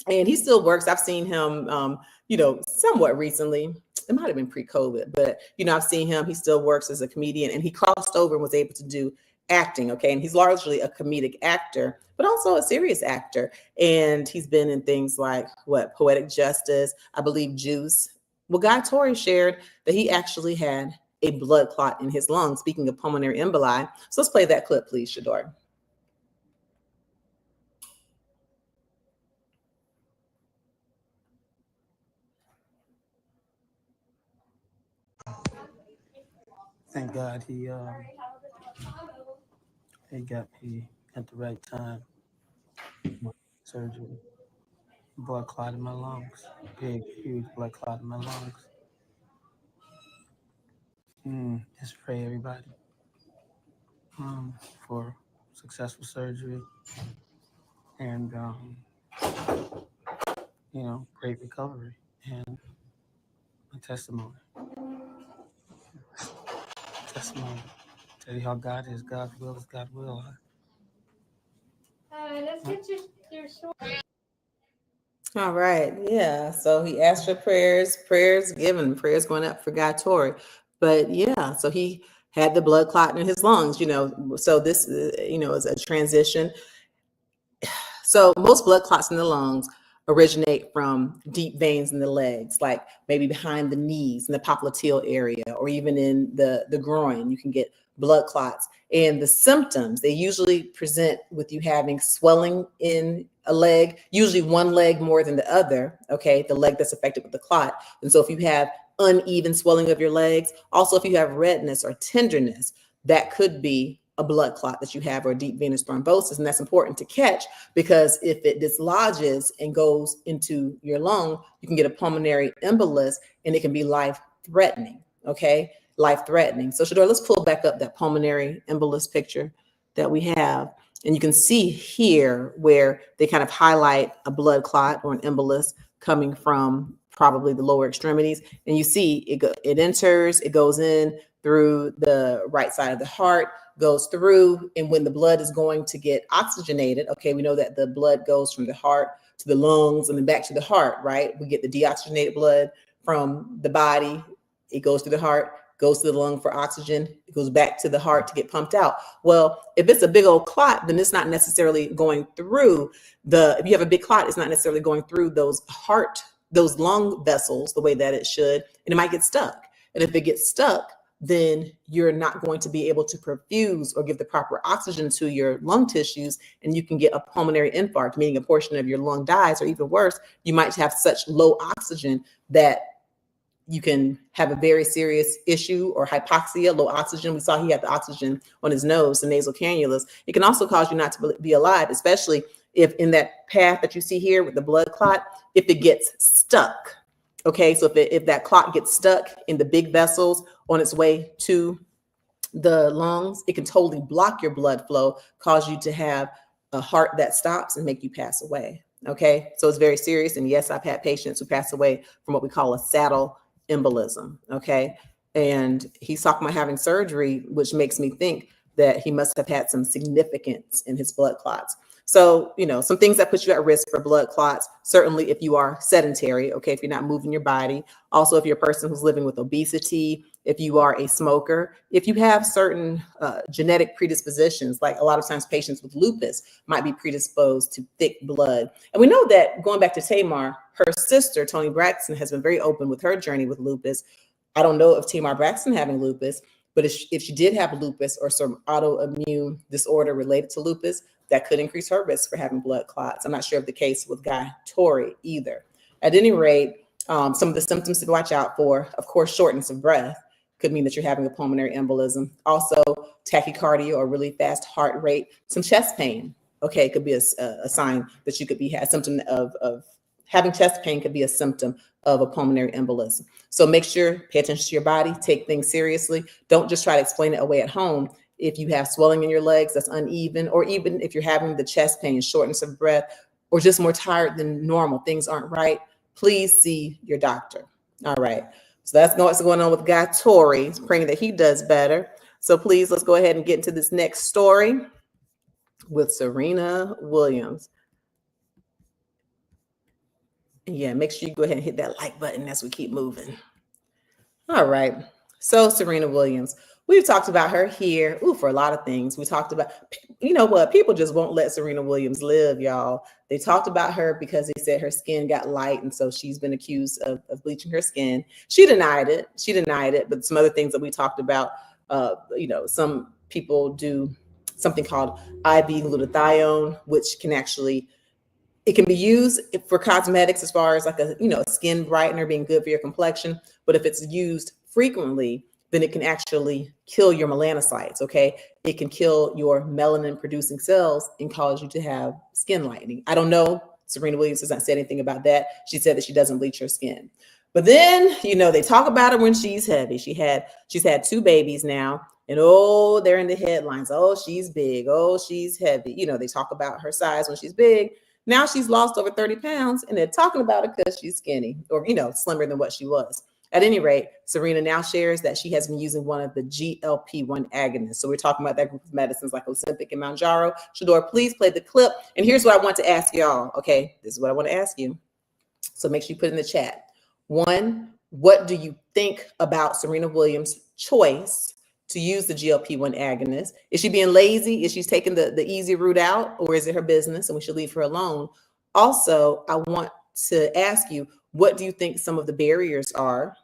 And he still works. I've seen him, you know, somewhat recently. It might have been pre-COVID, but, you know, I've seen him. He still works as a comedian, and he crossed over and was able to do acting. Okay. And he's largely a comedic actor, but also a serious actor. And he's been in things like Poetic Justice, I believe Juice. Well, Guy Torry shared that he actually had a blood clot in his lungs. Speaking of pulmonary emboli. So let's play that clip, please, Shador. Thank God he got me at the right time. Surgery. Blood clot in my lungs. Big, huge blood clot in my lungs. Just pray, everybody, for successful surgery and, you know, great recovery and a testimony. Tell you how God is. God's will is God's will. Let's get your story. All right. Yeah. So he asked for prayers given, prayers going up for Guy Torry. But yeah, so he had the blood clot in his lungs, you know, so this, you know, is a transition. So most blood clots in the lungs originate from deep veins in the legs, like maybe behind the knees in the popliteal area, or even in the groin. You can get blood clots. And the symptoms, they usually present with you having swelling in a leg, usually one leg more than the other, okay, the leg that's affected with the clot. And so if you have uneven swelling of your legs, also if you have redness or tenderness, that could be a blood clot that you have, or a deep venous thrombosis. And that's important to catch, because if it dislodges and goes into your lung, you can get a pulmonary embolus, and it can be life-threatening, okay? Life-threatening. So Shador, let's pull back up that pulmonary embolus picture that we have. And you can see here where they kind of highlight a blood clot or an embolus coming from probably the lower extremities. And you see it enters, it goes in through the right side of the heart, goes through, and when the blood is going to get oxygenated, okay, we know that the blood goes from the heart to the lungs and then back to the heart, right? We get the deoxygenated blood from the body, it goes through the heart, goes to the lung for oxygen, it goes back to the heart to get pumped out. Well, if it's a big old clot, then it's not necessarily going through if you have a big clot, it's not necessarily going through those lung vessels the way that it should, and it might get stuck. And if it gets stuck, then you're not going to be able to perfuse or give the proper oxygen to your lung tissues, and you can get a pulmonary infarct, meaning a portion of your lung dies, or even worse, you might have such low oxygen that you can have a very serious issue, or hypoxia, low oxygen. We saw he had the oxygen on his nose, the nasal cannulas. It can also cause you not to be alive, especially if in that path that you see here with the blood clot, if it gets stuck. Okay, so if that clot gets stuck in the big vessels on its way to the lungs, it can totally block your blood flow, cause you to have a heart that stops and make you pass away. Okay, so it's very serious. And yes, I've had patients who pass away from what we call a saddle embolism. Okay, and he's talking about having surgery, which makes me think that he must have had some significance in his blood clots. So, some things that put you at risk for blood clots, certainly if you are sedentary, okay, if you're not moving your body. Also, if you're a person who's living with obesity, if you are a smoker, if you have certain genetic predispositions, like a lot of times patients with lupus might be predisposed to thick blood. And we know that, going back to Tamar, her sister, Toni Braxton, has been very open with her journey with lupus. I don't know if Tamar Braxton having lupus, but if she did have lupus or some autoimmune disorder related to lupus, that could increase her risk for having blood clots. I'm not sure of the case with Guy Torry either. At any rate, some of the symptoms to watch out for, of course, shortness of breath could mean that you're having a pulmonary embolism. Also, tachycardia or really fast heart rate, some chest pain. Okay, it could be a sign that you could be a symptom of having chest pain could be a symptom of a pulmonary embolism. So make sure, pay attention to your body, take things seriously. Don't just try to explain it away at home. If you have swelling in your legs that's uneven, or even if you're having the chest pain, shortness of breath, or just more tired than normal, things aren't right, please see your doctor. All right. So that's what's going on with Guy Torry, praying that he does better. So please, let's go ahead and get into this next story with Serena Williams. Yeah, make sure you go ahead and hit that like button as we keep moving. All right. So Serena Williams, we've talked about her here for a lot of things. We talked about, people just won't let Serena Williams live, y'all. They talked about her because they said her skin got light, and so she's been accused of bleaching her skin. She denied it, but some other things that we talked about, some people do something called IV glutathione, which it can be used for cosmetics as far as like a skin brightener, being good for your complexion. But if it's used frequently, then it can actually kill your melanocytes, okay? It can kill your melanin-producing cells and cause you to have skin lightening. I don't know. Serena Williams has not said anything about that. She said that she doesn't bleach her skin. But then, they talk about her when she's heavy. She's had 2 babies now, and they're in the headlines. Oh, she's big. Oh, she's heavy. They talk about her size when she's big. Now she's lost over 30 pounds, and they're talking about her because she's skinny or, slimmer than what she was. At any rate, Serena now shares that she has been using one of the GLP-1 agonists. So we're talking about that group of medicines like Ozempic and Mounjaro. Shador, please play the clip. And here's what I want to ask y'all. Okay, this is what I want to ask you. So make sure you put in the chat. 1, what do you think about Serena Williams' choice to use the GLP-1 agonist? Is she being lazy? Is she taking the easy route out? Or is it her business and we should leave her alone? Also, I want to ask you, what do you think some of the barriers are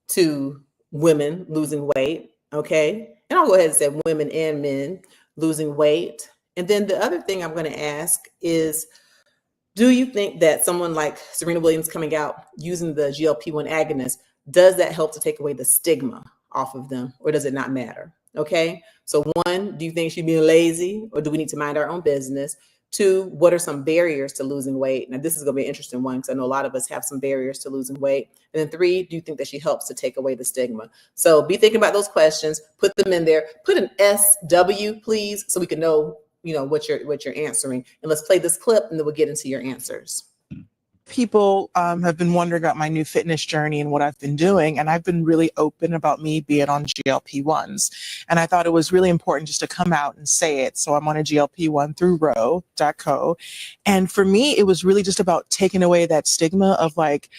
to women losing weight? Okay. And I'll go ahead and say women and men losing weight. And then the other thing I'm going to ask is, do you think that someone like Serena Williams coming out using the GLP-1 agonist, does that help to take away the stigma off of them, or does it not matter? Okay. So 1, do you think she's being lazy, or do we need to mind our own business? 2, what are some barriers to losing weight? Now, this is going to be an interesting one because I know a lot of us have some barriers to losing weight. And then 3, do you think that she helps to take away the stigma? So be thinking about those questions, put them in there, put an SW, please, so we can know, what you're answering. And let's play this clip and then we'll get into your answers. People have been wondering about my new fitness journey and what I've been doing. And I've been really open about me being on GLP-1s. And I thought it was really important just to come out and say it. So I'm on a GLP-1 through Ro.co. And for me, it was really just about taking away that stigma of like,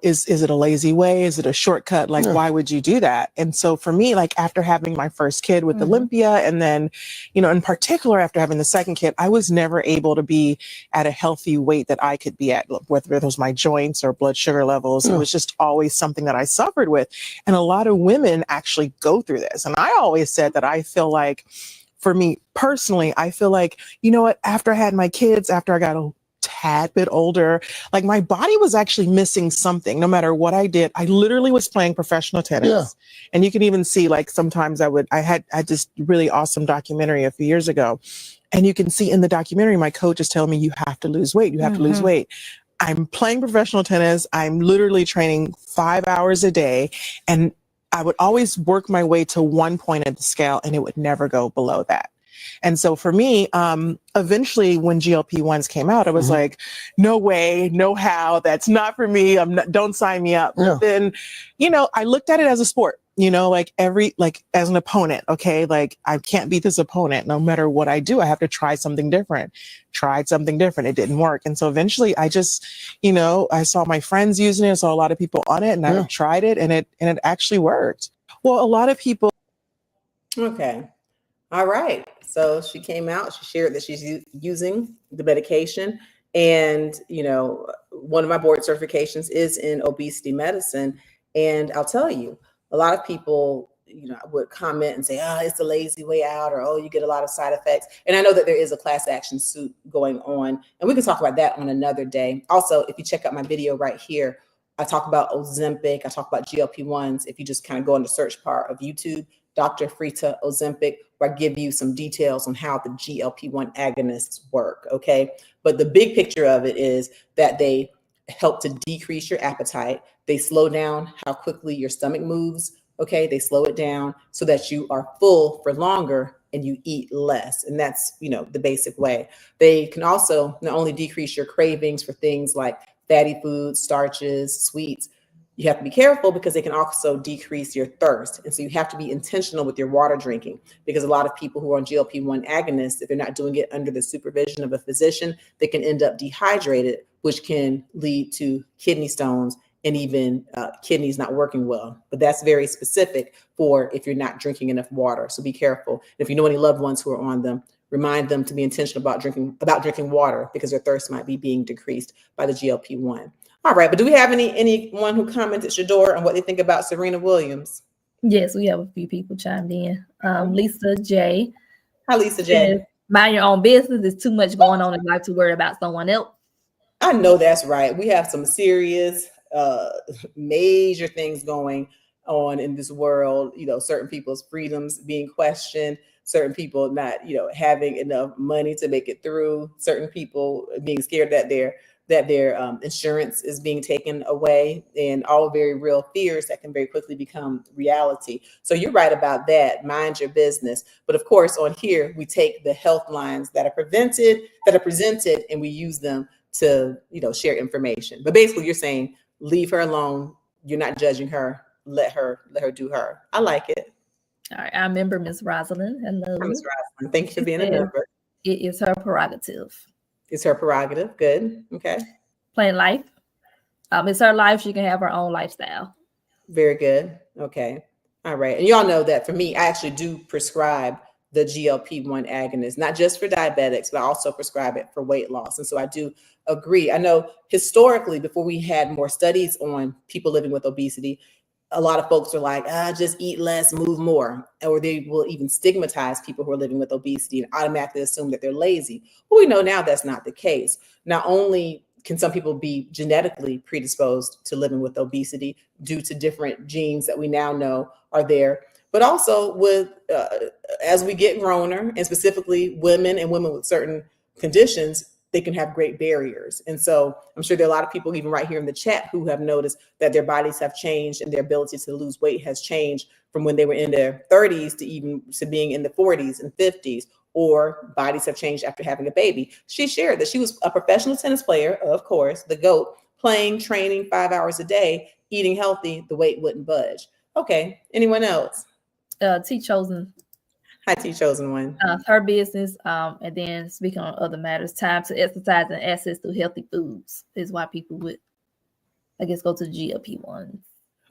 is it a lazy way? Is it a shortcut? Like, why would you do that? And so for me, like after having my first kid with Olympia, and then, in particular, after having the second kid, I was never able to be at a healthy weight that I could be at, whether it was my joints or blood sugar levels. It was just always something that I suffered with. And a lot of women actually go through this. And I always said that I feel like, for me personally, I feel like, after I had my kids, after I got a tad bit older, like my body was actually missing something. No matter what I did, I literally was playing professional tennis. And you can even see, like, sometimes I had this really awesome documentary a few years ago, and you can see in the documentary, my coach is telling me, you have to lose weight. You have to lose weight. I'm playing professional tennis. I'm literally training 5 hours a day, and I would always work my way to one point at the scale, and it would never go below that. And so for me, eventually when GLP-1s came out, I was like, no way, no how, that's not for me. Don't sign me up. But then, I looked at it as a sport. you know, like as an opponent, okay, like I can't beat this opponent. No matter what I do, I have to try something different. Tried something different. It didn't work. And so eventually I just, you know, I saw my friends using it. I saw a lot of people on it, and I tried it, and it actually worked. Well, a lot of people. Okay. All right. So she came out, she shared that she's using the medication. And, you know, one of my board certifications is in obesity medicine. And I'll tell you, a lot of people, you know, would comment and say, oh, it's a lazy way out, or, oh, you get a lot of side effects. And I know that there is a class action suit going on, and we can talk about that on another day. Also, if you check out my video right here, I talk about Ozempic, I talk about GLP-1s. If you just kind of go in the search bar of YouTube, Dr. Frita Ozempic, where I give you some details on how the GLP-1 agonists work, okay? But the big picture of it is that they help to decrease your appetite. They slow down how quickly your stomach moves, okay? They slow it down so that you are full for longer and you eat less. And that's, you know, the basic way. They can also not only decrease your cravings for things like fatty foods, starches, sweets. You have to be careful because they can also decrease your thirst. And so you have to be intentional with your water drinking, because a lot of people who are on GLP-1 agonists, if they're not doing it under the supervision of a physician, they can end up dehydrated, which can lead to kidney stones and even kidneys not working well. But that's very specific for if you're not drinking enough water. So be careful. If you know any loved ones who are on them, remind them to be intentional about drinking water, because their thirst might be being decreased by the GLP-1. All right, but do we have anyone who commented, Shador, on what they think about Serena Williams? Yes, we have a few people chimed in. Lisa J. Hi, Lisa J. Mind your own business. There's too much going on in life to worry about someone else. I know that's right. We have some serious, major things going on in this world. You know, certain people's freedoms being questioned, certain people not, you know, having enough money to make it through, certain people being scared that their insurance is being taken away, and all very real fears that can very quickly become reality. So you're right about that. Mind your business. But of course, on here, we take the health lines that are presented, and we use them to, you know, share information. But basically, you're saying leave her alone. You're not judging her. Let her do her. I like it. All right, I remember Ms. Rosalind. Hello, Ms. Rosalind. Thank you for being a member. It is her prerogative. It's her prerogative. Good. Okay. Plain life. It's her life. She can have her own lifestyle. Very good. Okay. All right. And y'all know that for me, I actually do prescribe the GLP-1 agonist, not just for diabetics, but I also prescribe it for weight loss. And so I do agree. I know historically, before we had more studies on people living with obesity, a lot of folks are like, just eat less, move more. Or they will even stigmatize people who are living with obesity and automatically assume that they're lazy. Well, we know now that's not the case. Not only can some people be genetically predisposed to living with obesity due to different genes that we now know are there, but also with as we get growner, and specifically women and women with certain conditions, they can have great barriers. And so I'm sure there are a lot of people, even right here in the chat, who have noticed that their bodies have changed and their ability to lose weight has changed from when they were in their 30s to being in the 40s and 50s, or bodies have changed after having a baby. She shared that she was a professional tennis player, of course, the GOAT, playing, training 5 hours a day, eating healthy, the weight wouldn't budge. Okay, anyone else? T Chosen. Hi, T Chosen one. Her business, and then speaking on other matters, time to exercise and access to healthy foods is why people would, I guess, go to GLP-1.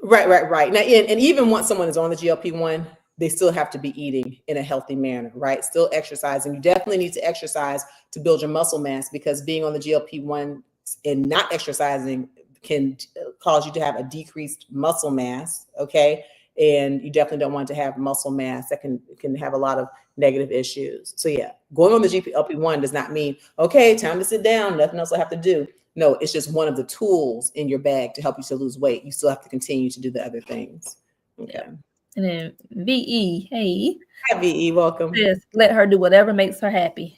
Right. Now, and even once someone is on the GLP-1, they still have to be eating in a healthy manner, right? Still exercising. You definitely need to exercise to build your muscle mass, because being on the GLP-1 and not exercising can cause you to have a decreased muscle mass, okay? And you definitely don't want to have muscle mass that can have a lot of negative issues. So yeah, going on the GLP-1 does not mean, okay, time to sit down, nothing else I have to do. No, it's just one of the tools in your bag to help you to lose weight. You still have to continue to do the other things. Okay. Yeah. And then VE, hey. Hi, VE, welcome. Yes, let her do whatever makes her happy.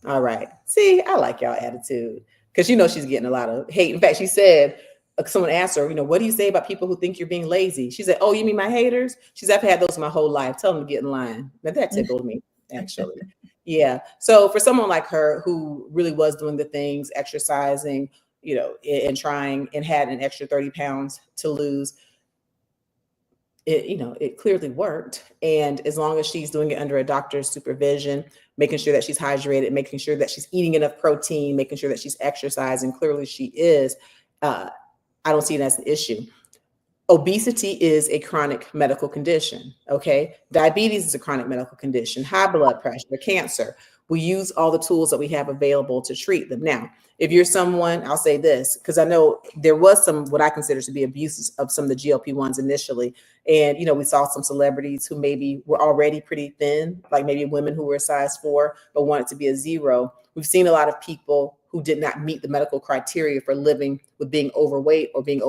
All right. See, I like y'all attitude, because you know she's getting a lot of hate. In fact, she said, someone asked her, what do you say about people who think you're being lazy? She said, oh, you mean my haters? She's, I've had those my whole life. Tell them to get in line. Now that tickled me, actually. Yeah. So for someone like her who really was doing the things, exercising, and trying, and had an extra 30 pounds to lose, it clearly worked. And as long as she's doing it under a doctor's supervision, making sure that she's hydrated, making sure that she's eating enough protein, making sure that she's exercising, clearly she is, I don't see it as an issue. Obesity is a chronic medical condition, okay? Diabetes is a chronic medical condition, high blood pressure, cancer. We use all the tools that we have available to treat them. Now, if you're someone, I'll say this, because I know there was some, what I consider to be abuses of some of the GLP-1s initially. And, we saw some celebrities who maybe were already pretty thin, like maybe women who were a size 4, but wanted to be a 0. We've seen a lot of people who did not meet the medical criteria for living with being overweight or being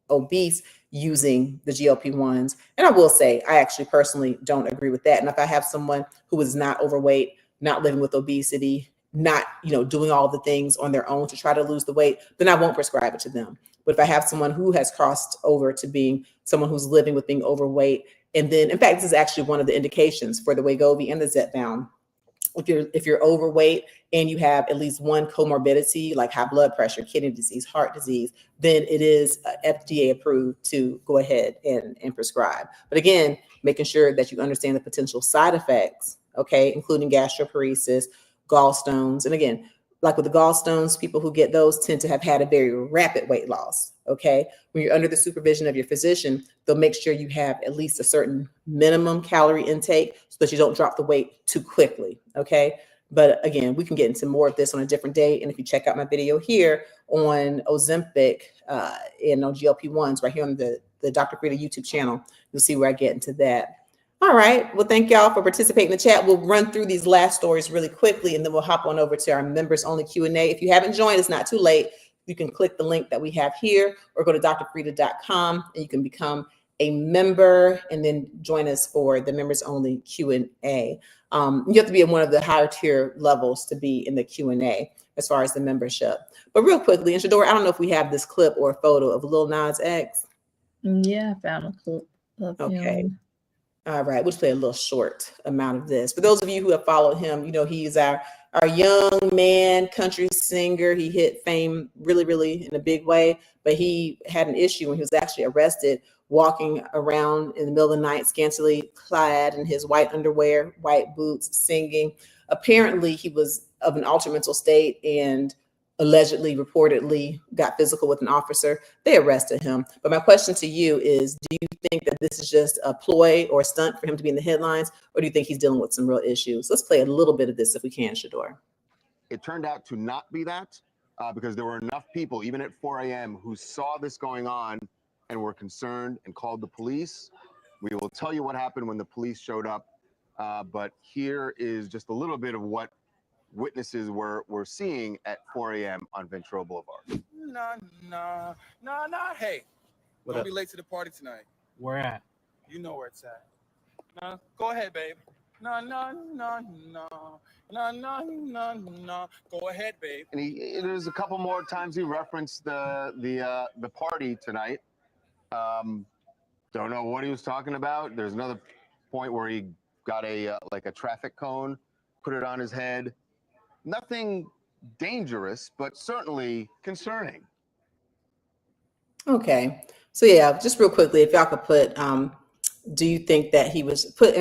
obese using the GLP-1s. And I will say, I actually personally don't agree with that. And if I have someone who is not overweight, not living with obesity, not, doing all the things on their own to try to lose the weight, then I won't prescribe it to them. But if I have someone who has crossed over to being someone who's living with being overweight, and then, in fact, this is actually one of the indications for the Wegovy and the Zepbound. If you're overweight and you have at least one comorbidity like high blood pressure, kidney disease, heart disease, then it is FDA approved to go ahead and prescribe. But again, making sure that you understand the potential side effects, okay, including gastroparesis, gallstones. And again, like with the gallstones, people who get those tend to have had a very rapid weight loss, okay? When you're under the supervision of your physician, they'll make sure you have at least a certain minimum calorie intake so that you don't drop the weight too quickly, okay? But again, we can get into more of this on a different day. And if you check out my video here on Ozempic and on GLP-1s right here on the Dr. Frita YouTube channel, you'll see where I get into that. All right. Well, thank y'all for participating in the chat. We'll run through these last stories really quickly, and then we'll hop on over to our members only Q&A. If you haven't joined, it's not too late. You can click the link that we have here or go to drfrita.com and you can become a member and then join us for the members only Q&A. You have to be in one of the higher tier levels to be in the Q&A as far as the membership. But real quickly, and Shadora, I don't know if we have this clip or a photo of Lil Nas X. Yeah, I found a clip of okay. him. All right, we'll just play a little short amount of this. For those of you who have followed him, he's our young man, country singer. He hit fame really, really in a big way, but he had an issue when he was actually arrested walking around in the middle of the night, scantily clad in his white underwear, white boots, singing. Apparently, he was of an altered mental state and reportedly got physical with an officer. They arrested him. But my question to you is, do you think that this is just a ploy or a stunt for him to be in the headlines, or do you think he's dealing with some real issues? Let's play a little bit of this if we can, Shador. It turned out to not be that because there were enough people, even at 4 a.m., who saw this going on and were concerned and called the police. We will tell you what happened when the police showed up, but here is just a little bit of what witnesses were seeing at 4 a.m. on Ventura Boulevard. Nah. Hey, don't be late to the party tonight. Where at? You know where it's at. Nah, go ahead, babe. No. Go ahead, babe. And there's a couple more times he referenced the party tonight. Don't know what he was talking about. There's another point where he got a traffic cone, put it on his head. Nothing dangerous, but certainly concerning. Okay. So yeah, just real quickly, if y'all could put, do you think that he was put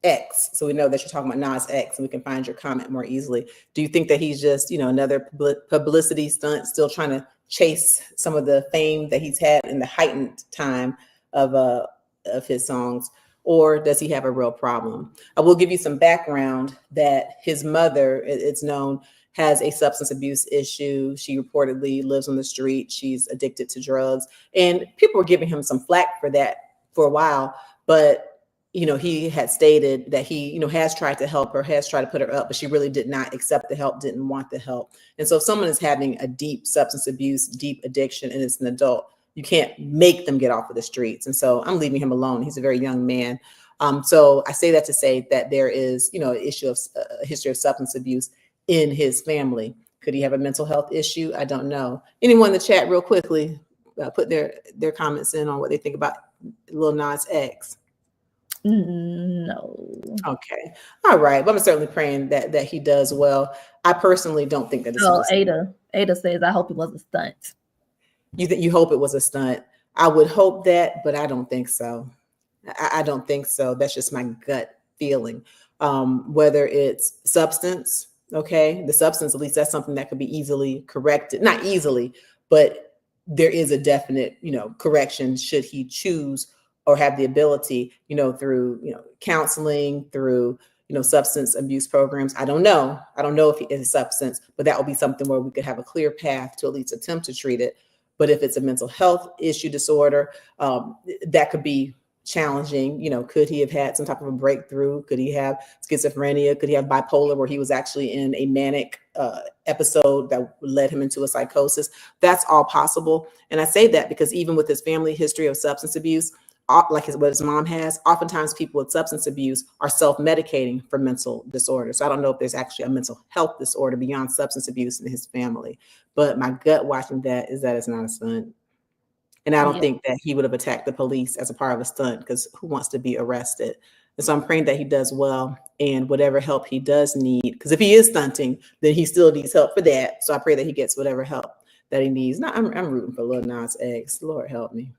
X, so we know that you're talking about Nas X and we can find your comment more easily. Do you think that he's just, another publicity stunt, still trying to chase some of the fame that he's had in the heightened time of his songs? Or does he have a real problem? I will give you some background that his mother, it's known, has a substance abuse issue. She reportedly lives on the street. She's addicted to drugs. And people were giving him some flack for that for a while. But, he had stated that he, has tried to help her, has tried to put her up, but she really did not accept the help, didn't want the help. And so if someone is having a deep substance abuse, deep addiction, and it's an adult, you can't make them get off of the streets. And so I'm leaving him alone. He's a very young man. So I say that to say that there is, an issue of a history of substance abuse in his family. Could he have a mental health issue? I don't know. Anyone in the chat real quickly, put their comments in on what they think about Lil Nas X. No. Okay. All right. But I'm certainly praying that he does well. I personally don't think that it's Ada says, I hope it was a stunt. You hope it was a stunt. I would hope that, but I don't think so. I don't think so. That's just my gut feeling. Whether it's substance, okay, the substance, at least that's something that could be easily corrected. Not easily, but there is a definite, correction should he choose or have the ability, through, counseling, through, substance abuse programs. I don't know if it is substance, but that would be something where we could have a clear path to at least attempt to treat it. But if it's a mental health issue disorder, that could be challenging. Could he have had some type of a breakthrough? Could he have schizophrenia? Could he have bipolar, where he was actually in a manic episode that led him into a psychosis? That's all possible. And I say that because even with his family history of substance abuse, like what his mom has, oftentimes people with substance abuse are self-medicating for mental disorders. So I don't know if there's actually a mental health disorder beyond substance abuse in his family. But my gut watching that is that it's not a stunt. And I don't think that he would have attacked the police as a part of a stunt, because who wants to be arrested? And so I'm praying that he does well, and whatever help he does need, because if he is stunting, then he still needs help for that. So I pray that he gets whatever help that he needs. Now, I'm rooting for Lil Nas X. Lord help me.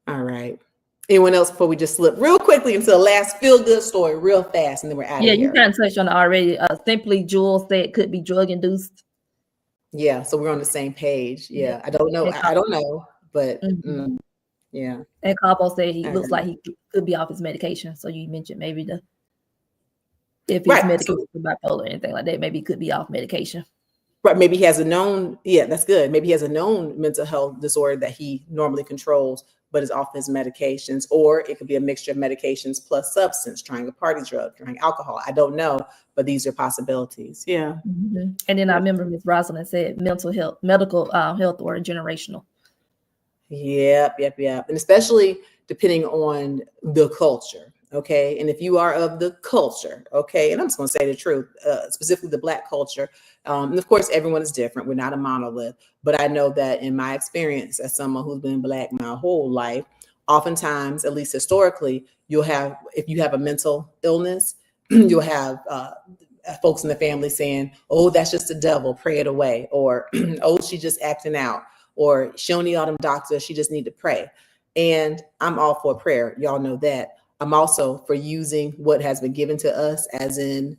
All right. Anyone else before we just slip real quickly into the last feel-good story real fast, and then we're out of here? Yeah, you kind of touched on it already. Simply Jules said it could be drug-induced. Yeah, so we're on the same page. Yeah, I don't know. I don't know, but yeah. And Capo said he looks like he could be off his medication. So you mentioned maybe if he's medicated for bipolar or anything like that, maybe he could be off medication. Right, maybe he has a known, that's good. Maybe he has a known mental health disorder that he normally controls, but is off his medications, or it could be a mixture of medications plus substance, trying a party drug, trying alcohol. I don't know, but these are possibilities. Yeah. Mm-hmm. And then I remember Ms. Rosalind said medical health or generational. Yep. And especially depending on the culture. Okay. And if you are of the culture, okay, and I'm just going to say the truth, specifically the Black culture. And of course, everyone is different. We're not a monolith, but I know that in my experience as someone who's been Black my whole life, oftentimes, at least historically, if you have a mental illness, you'll have folks in the family saying, oh, that's just the devil, pray it away. Or, oh, she's just acting out. Or she don't need all them doctors, she just need to pray. And I'm all for prayer. Y'all know that. I'm also for using what has been given to us, as in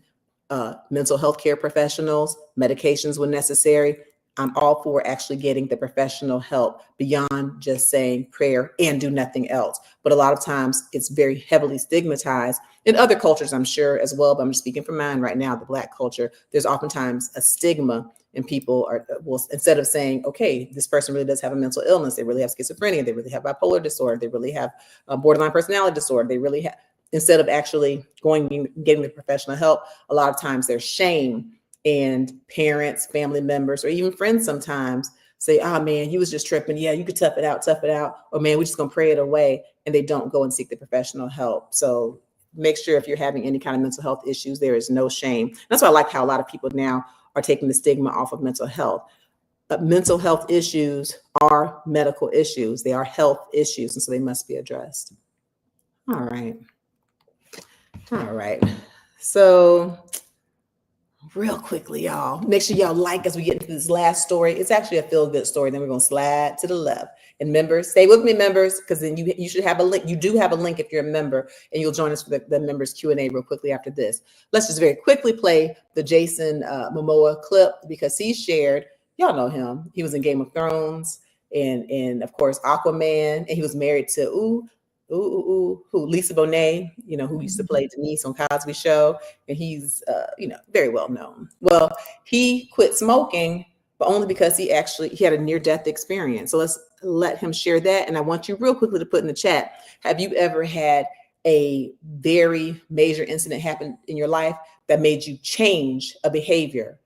mental health care professionals, medications when necessary. I'm all for actually getting the professional help beyond just saying prayer and do nothing else. But a lot of times it's very heavily stigmatized in other cultures, I'm sure as well. But I'm just speaking from mine right now, the Black culture. There's oftentimes a stigma, and people instead of saying, okay, this person really does have a mental illness, they really have schizophrenia, they really have bipolar disorder, they really have a borderline personality disorder, they really have, instead of actually going and getting the professional help, a lot of times there's shame, and parents, family members, or even friends sometimes say, oh man, you was just tripping. Yeah, you could tough it out. Or man, we're just gonna pray it away. And they don't go and seek the professional help. So make sure if you're having any kind of mental health issues, there is no shame. That's why I like how a lot of people now are taking the stigma off of mental health. But mental health issues are medical issues. They are health issues, and so they must be addressed. All right. So real quickly, y'all, make sure y'all like as we get into this last story. It's actually a feel-good story. Then we're going to slide to the left. And members, stay with me, members, because then you should have a link. You do have a link if you're a member, and you'll join us for the members Q&A real quickly after this. Let's just very quickly play the Jason Momoa clip, because he shared, y'all know him. He was in Game of Thrones and of course, Aquaman, and he was married to, Lisa Bonet, who used to play Denise on Cosby Show, and he's, very well known. Well, he quit smoking, but only because he had a near-death experience. So let's let him share that. And I want you real quickly to put in the chat, have you ever had a very major incident happen in your life that made you change a behavior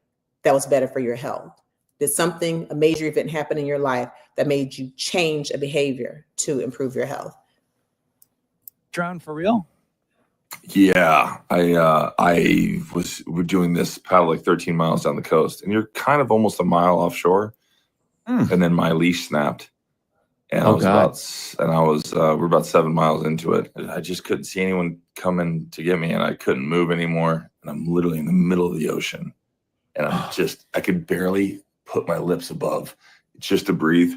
that was better for your health? Did a major event happen in your life that made you change a behavior to improve your health? Drown for real? Yeah, we're doing this paddle like 13 miles down the coast, and you're kind of almost a mile offshore, and then my leash snapped, and we're about 7 miles into it. I just couldn't see anyone coming to get me, and I couldn't move anymore, and I'm literally in the middle of the ocean, and I could barely put my lips above just to breathe,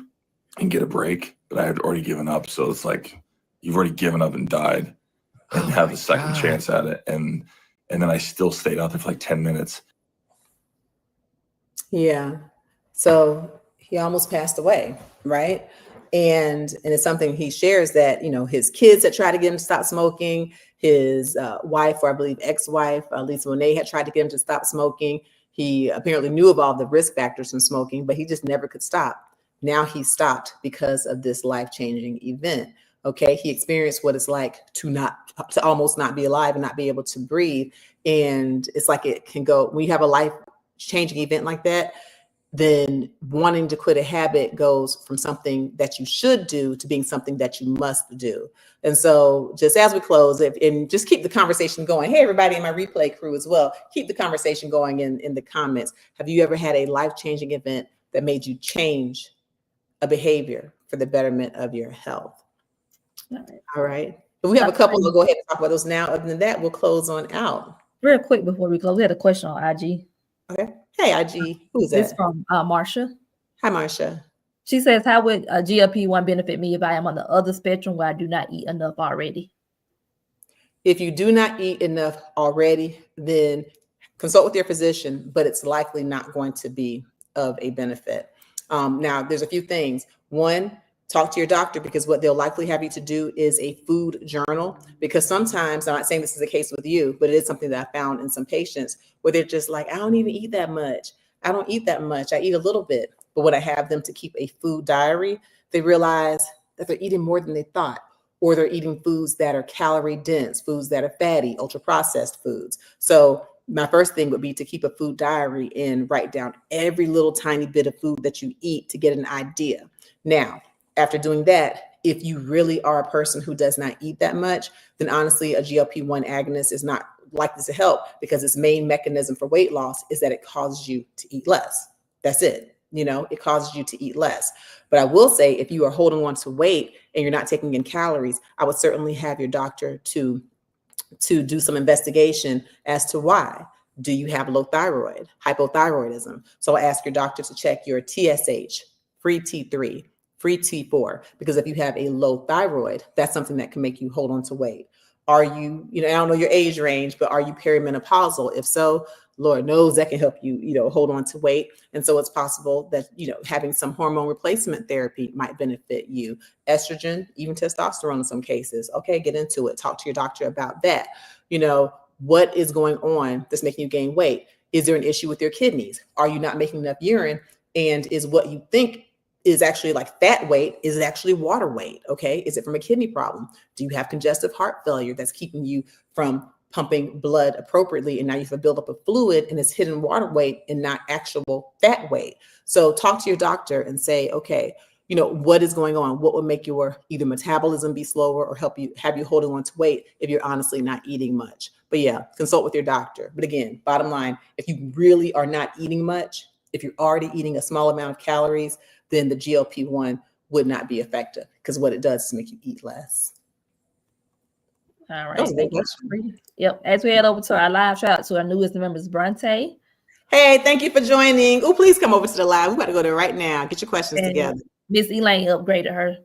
and get a break, but I had already given up. So it's like you've already given up and died, and have a second chance at it. And then I still stayed out there for like 10 minutes. Yeah. So he almost passed away, right? And it's something he shares that, you know, his kids had tried to get him to stop smoking. His wife, or I believe ex-wife, Lisa Bonet, had tried to get him to stop smoking. He apparently knew of all the risk factors from smoking, but he just never could stop. Now he stopped because of this life-changing event. Okay, he experienced what it's like to almost not be alive and not be able to breathe. And it's like it can go, when you have a life-changing event like that, then wanting to quit a habit goes from something that you should do to being something that you must do. And so just as we close, and just keep the conversation going. Hey, everybody in my replay crew as well, keep the conversation going in the comments. Have you ever had a life-changing event that made you change a behavior for the betterment of your health? All right. We have a couple. We'll go ahead and talk about those now. Other than that, we'll close on out. Real quick before we close, we had a question on IG. Okay. Hey, IG. Who's that? It's from Marsha. Hi, Marsha. She says, how would GLP-1 benefit me if I am on the other spectrum where I do not eat enough already? If you do not eat enough already, then consult with your physician, but it's likely not going to be of a benefit. Now, there's a few things. One, talk to your doctor, because what they'll likely have you to do is a food journal, because sometimes, I'm not saying this is the case with you, but it is something that I found in some patients where they're just like, I don't even eat that much. I don't eat that much. I eat a little bit. But when I have them to keep a food diary, they realize that they're eating more than they thought, or they're eating foods that are calorie dense, foods that are fatty, ultra processed foods. So my first thing would be to keep a food diary and write down every little tiny bit of food that you eat to get an idea. Now, after doing that, if you really are a person who does not eat that much, then honestly, a GLP-1 agonist is not likely to help, because its main mechanism for weight loss is that it causes you to eat less. That's it. You know, it causes you to eat less. But I will say, if you are holding on to weight and you're not taking in calories, I would certainly have your doctor to do some investigation as to why. Do you have low thyroid, hypothyroidism? So I ask your doctor to check your TSH, free T3, free T4, because if you have a low thyroid, that's something that can make you hold on to weight. Are you, I don't know your age range, but are you perimenopausal? If so, Lord knows that can help you, hold on to weight. And so it's possible that, having some hormone replacement therapy might benefit you. Estrogen, even testosterone in some cases. Okay, get into it. Talk to your doctor about that. What is going on that's making you gain weight? Is there an issue with your kidneys? Are you not making enough urine? And is what you think is actually like fat weight, is it actually water weight? Okay, is it from a kidney problem? Do you have congestive heart failure that's keeping you from pumping blood appropriately, and now you have a buildup of fluid and it's hidden water weight and not actual fat weight? So talk to your doctor and say, okay, what is going on? What would make your either metabolism be slower or have you holding on to weight if you're honestly not eating much? But yeah, consult with your doctor. But again, bottom line, if you really are not eating much, if you're already eating a small amount of calories, then the GLP-1 would not be effective, because what it does is make you eat less. All right. Thank you. Yep. As we head over to our live, shout out to our newest members, Bronte. Hey, thank you for joining. Oh, please come over to the live. We're about to go there right now. Get your questions together. Miss Elaine upgraded her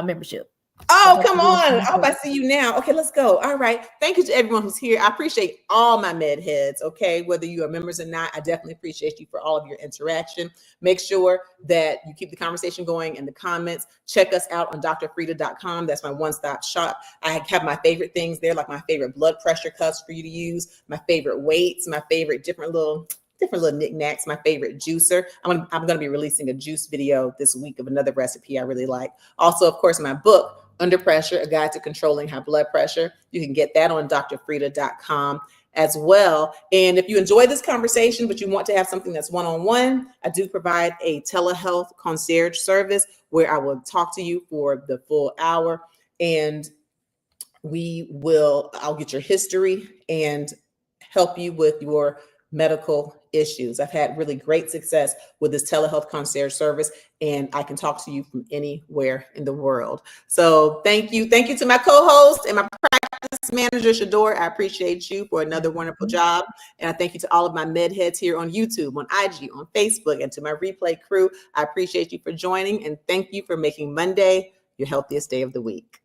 membership. Oh, come on. I hope I see you now. Okay, let's go. All right. Thank you to everyone who's here. I appreciate all my med heads. Okay, whether you are members or not, I definitely appreciate you for all of your interaction. Make sure that you keep the conversation going in the comments. Check us out on dr.frita.com. That's my one-stop shop. I have my favorite things there, like my favorite blood pressure cuffs for you to use, my favorite weights, my favorite different little knickknacks, my favorite juicer. I'm going to be releasing a juice video this week of another recipe I really like. Also, of course, my book, Under Pressure, A Guide to Controlling High Blood Pressure. You can get that on dr.frita.com as well. And if you enjoy this conversation, but you want to have something that's one-on-one, I do provide a telehealth concierge service where I will talk to you for the full hour, and I'll get your history and help you with your medical issues. I've had really great success with this telehealth concierge service, and I can talk to you from anywhere in the world. So thank you. Thank you to my co-host and my practice Manager Shador, I appreciate you for another wonderful job. And I thank you to all of my med heads here on YouTube, on IG, on Facebook, and to my replay crew. I appreciate you for joining, and thank you for making Monday your healthiest day of the week.